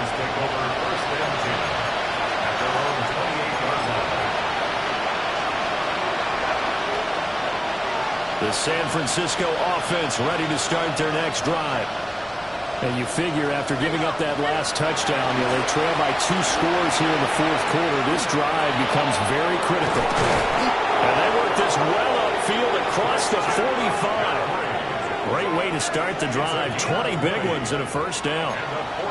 Speaker 1: The San Francisco offense ready to start their next drive. And you figure after giving up that last touchdown, they trail by 2 scores here in the fourth quarter. This drive becomes very critical. And they work this well upfield across the 45. Great way to start the drive. 20 big ones and a first down.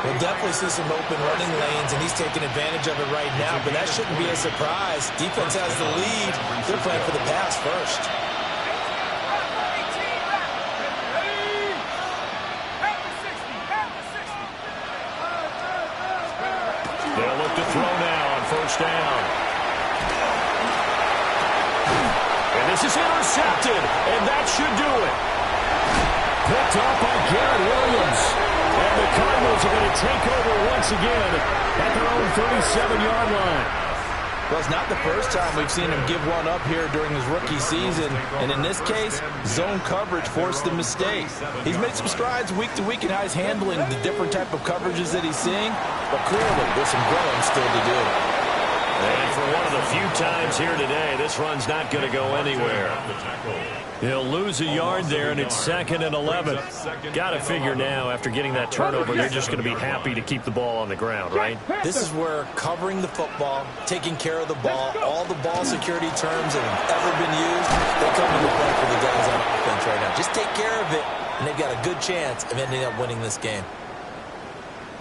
Speaker 2: We'll definitely see some open running lanes, and he's taking advantage of it right now, but that shouldn't be a surprise. Defense has the lead. They're playing for the pass first.
Speaker 1: They'll look to throw now on first down. And this is intercepted, and that should do it. Picked up by Garrett Williams. And the Cardinals are going to take over once again at their own 37-yard line.
Speaker 7: Well, it's not the first time we've seen him give one up here during his rookie season. And in this case, zone coverage forced the mistake. He's made some strides week to week in how he's handling the different type of coverages that he's seeing. But clearly, there's some growing still to do.
Speaker 1: And for one of the few times here today, this run's not going to go anywhere. He'll lose a yard there, and it's 2nd and 11. Got to figure now, after getting that turnover, they're just going to be happy to keep the ball on the ground, right?
Speaker 2: This is where covering the football, taking care of the ball, all the ball security terms that have ever been used, they come into play for the guys on offense right now. Just take care of it, and they've got a good chance of ending up winning this game.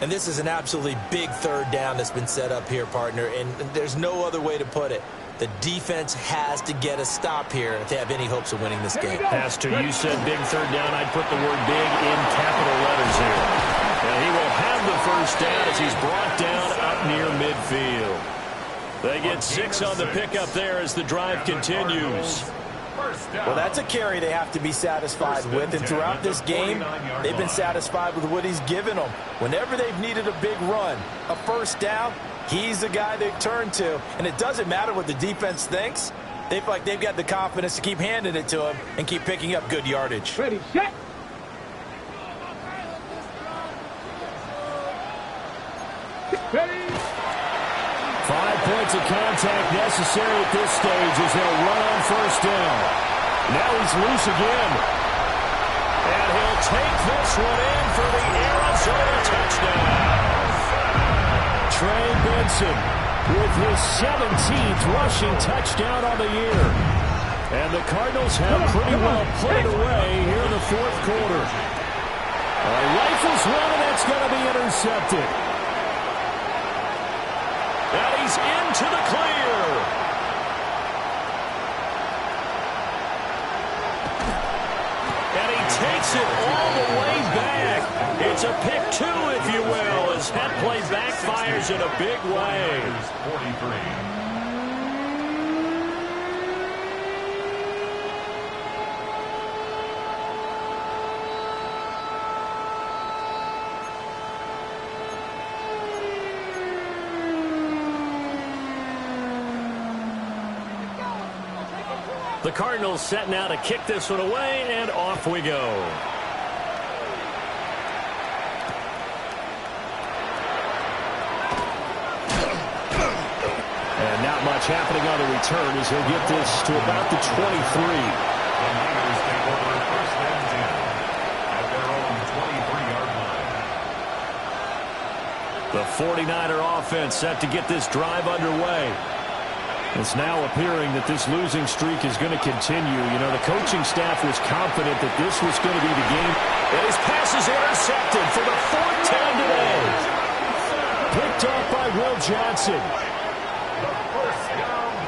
Speaker 2: And this is an absolutely big third down that's been set up here, partner, and there's no other way to put it. The defense has to get a stop here if they have any hopes of winning this game.
Speaker 1: Has to. You said big third down. I'd put the word big in capital letters here. And he will have the first down as he's brought down up near midfield. They get 6 on the pickup there as the drive continues.
Speaker 7: Well, that's a carry they have to be satisfied with. And throughout this game, they've been satisfied with what he's given them. Whenever they've needed a big run, a first down, he's the guy they've turned to. And it doesn't matter what the defense thinks. They feel like they've got the confidence to keep handing it to him and keep picking up good yardage.
Speaker 3: Ready, set. Ready.
Speaker 1: 5 points of contact necessary at this stage as they'll run on first down. Now he's loose again. And he'll take this one in for the Arizona touchdown. Trey Benson with his 17th rushing touchdown on the year. And the Cardinals have pretty well put it away here in the fourth quarter. Rifles one, and that's going to be intercepted. And he's into the clear. And he takes it all the way back. It's a pick 2, if you will, as that play backfires in a big way. 43. The Cardinals set now to kick this one away, and off we go. And not much happening on the return as he'll get this to about the 23. The 49er offense set to get this drive underway.
Speaker 5: It's now appearing that this losing streak is going to continue. You know, the coaching staff was confident that this was going to be the game.
Speaker 1: And his pass is intercepted for the fourth time today.
Speaker 5: Picked off by Will Johnson.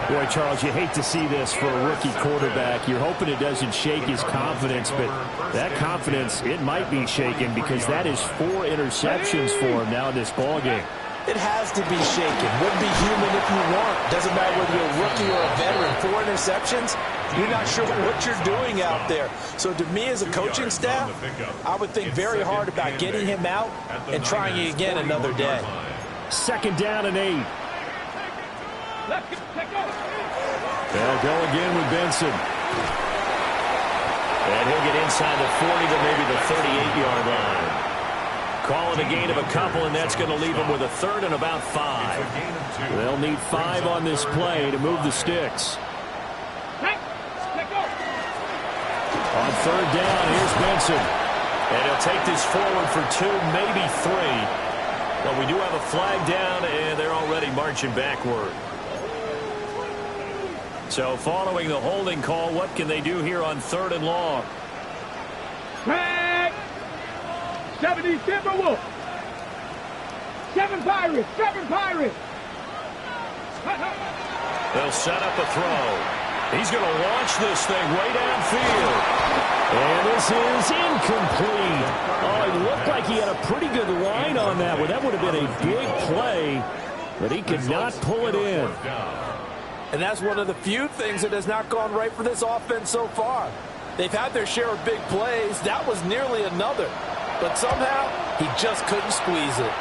Speaker 5: Boy, Charles, you hate to see this for a rookie quarterback. You're hoping it doesn't shake his confidence, but that confidence, it might be shaken because that is 4 interceptions for him now in this ballgame.
Speaker 7: It has to be shaken. Wouldn't be human if you weren't. Doesn't matter whether you're a rookie or a veteran. 4 interceptions, you're not sure what you're doing out there. So to me as a coaching staff, I would think very hard about getting him out and trying it again another day.
Speaker 5: 2nd down and 8. They'll go again with Benson.
Speaker 1: And he'll get inside the 40 to maybe the 38-yard line. Call it a gain of a couple, and that's going to leave them with a 3rd and about 5.
Speaker 5: They'll need 5 on this play to move the sticks. On 3rd down, here's Benson.
Speaker 1: And he'll take this forward for 2, maybe 3. But we do have a flag down, and they're already marching backward. So following the holding call, what can they do here on 3rd and long?
Speaker 3: Flag! 70 Timberwolves. 7 Pirates. 7 Pirates.
Speaker 1: They'll set up a throw. He's going to launch this thing way downfield.
Speaker 5: And this is incomplete. Oh, it looked like he had a pretty good line on that one. That would have been a big play, but he could not pull it in.
Speaker 7: And that's one of the few things that has not gone right for this offense so far. They've had their share of big plays. That was nearly another. But somehow, he just couldn't squeeze it.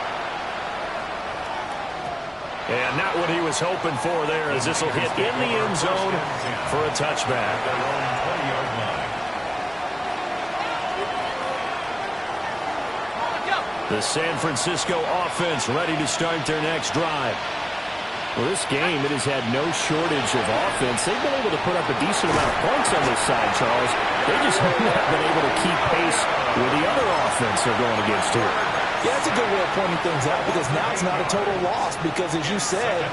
Speaker 1: And not what he was hoping for there, as this will hit in the end zone for a touchback. The San Francisco offense ready to start their next drive.
Speaker 5: Well, this game, it has had no shortage of offense. They've been able to put up a decent amount of points on this side, Charles. They just have not been able to keep pace with the other offense they're going against here.
Speaker 7: Yeah, that's a good way of pointing things out because now it's not a total loss because, as you said,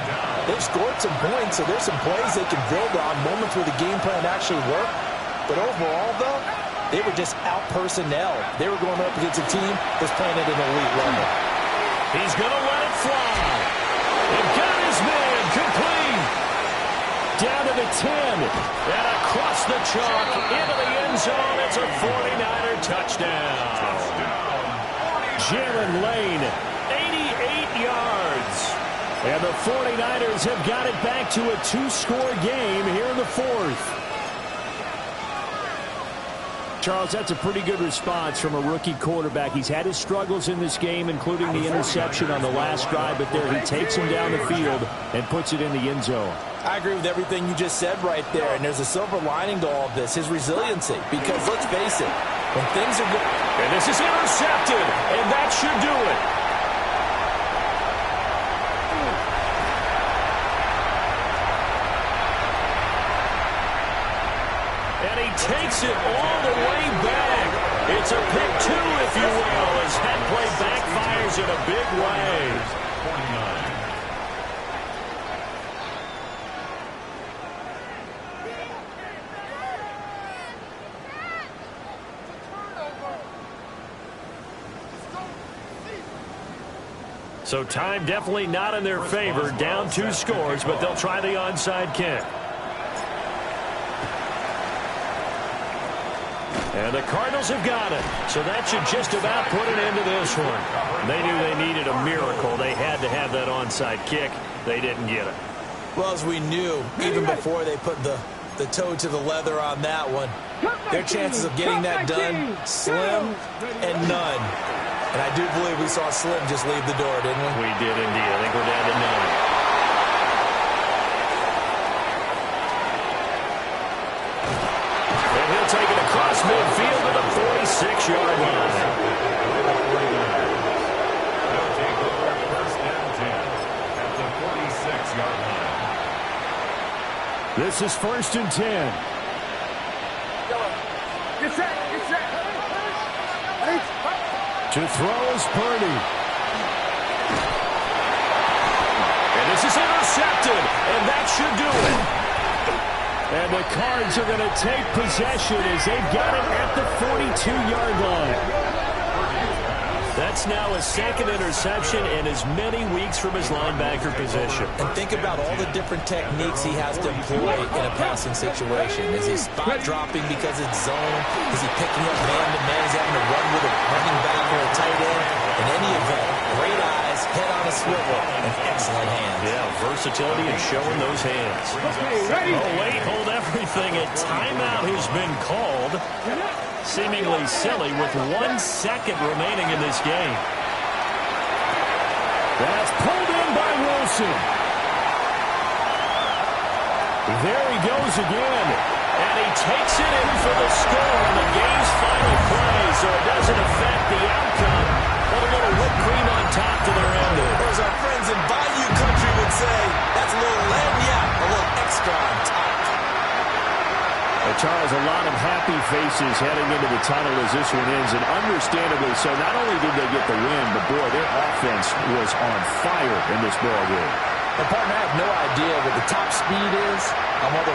Speaker 7: they've scored some points, so there's some plays they can build on, moments where the game plan actually worked. But overall, though, they were just out-personnel. They were going up against a team that's playing at an elite level.
Speaker 1: He's going to let it fly. And got his man complete.
Speaker 5: Down to the 10.
Speaker 1: And across the chalk into the end zone. It's a 49er touchdown.
Speaker 5: Jalen Lane, 88 yards. And the 49ers have got it back to a 2-score game here in the 4th. Charles, that's a pretty good response from a rookie quarterback. He's had his struggles in this game, including the interception on the last drive, but there he takes him down the field and puts it in the end zone.
Speaker 7: I agree with everything you just said right there, and there's a silver lining to all of this, his resiliency, because let's face it, when things are good...
Speaker 1: And this is intercepted, and that should do it. And he takes it all the way back. It's a pick 2, if you will, as that play backfires in a big way. 49. So time definitely not in their favor. Down 2 scores, but they'll try the onside kick. And the Cardinals have got it. So that should just about put an end to this one. They knew they needed a miracle. They had to have that onside kick. They didn't get it.
Speaker 7: Well, as we knew, even before they put the toe to the leather on that one, their chances of getting that done, slim and none. And I do believe we saw Slim just leave the door, didn't we?
Speaker 1: We did indeed. I think we're down to 9. Take it across midfield to the 46-yard line.
Speaker 6: They'll take over first and 10 at the 46-yard line.
Speaker 5: This is 1st and 10.
Speaker 3: Get set. Get set.
Speaker 5: To throw is Purdy.
Speaker 1: And this is intercepted. Wilson, and that should do it. And the Cards are going to take possession as they've got it at the 42-yard line. That's now a second interception and as many weeks from his linebacker position.
Speaker 2: And think about all the different techniques he has to employ in a passing situation. Is he spot dropping because it's zone? Is he picking up man-to-man? Is he having to run with a running back or a tight end? In any event, great eyes, head on a swivel, and excellent hands.
Speaker 1: Yeah, versatility and showing those hands.
Speaker 3: Okay, ready?
Speaker 1: Oh, wait, hold everything. A timeout has been called. Seemingly silly with 1 second remaining in this game. That's pulled in by Wilson. There he goes again. And he takes it in for the score on the game's final play, so it doesn't affect the outcome. But a little whipped cream on top to their ending.
Speaker 2: Or as our friends in Bayou Country would say, that's a little lagniappe, a little extra on top.
Speaker 5: Charles, a lot of happy faces heading into the tunnel as this one ends, and understandably so. Not only did they get the win, but boy, their offense was on fire in this ball game.
Speaker 7: And partner, I have no idea what the top speed is on one of those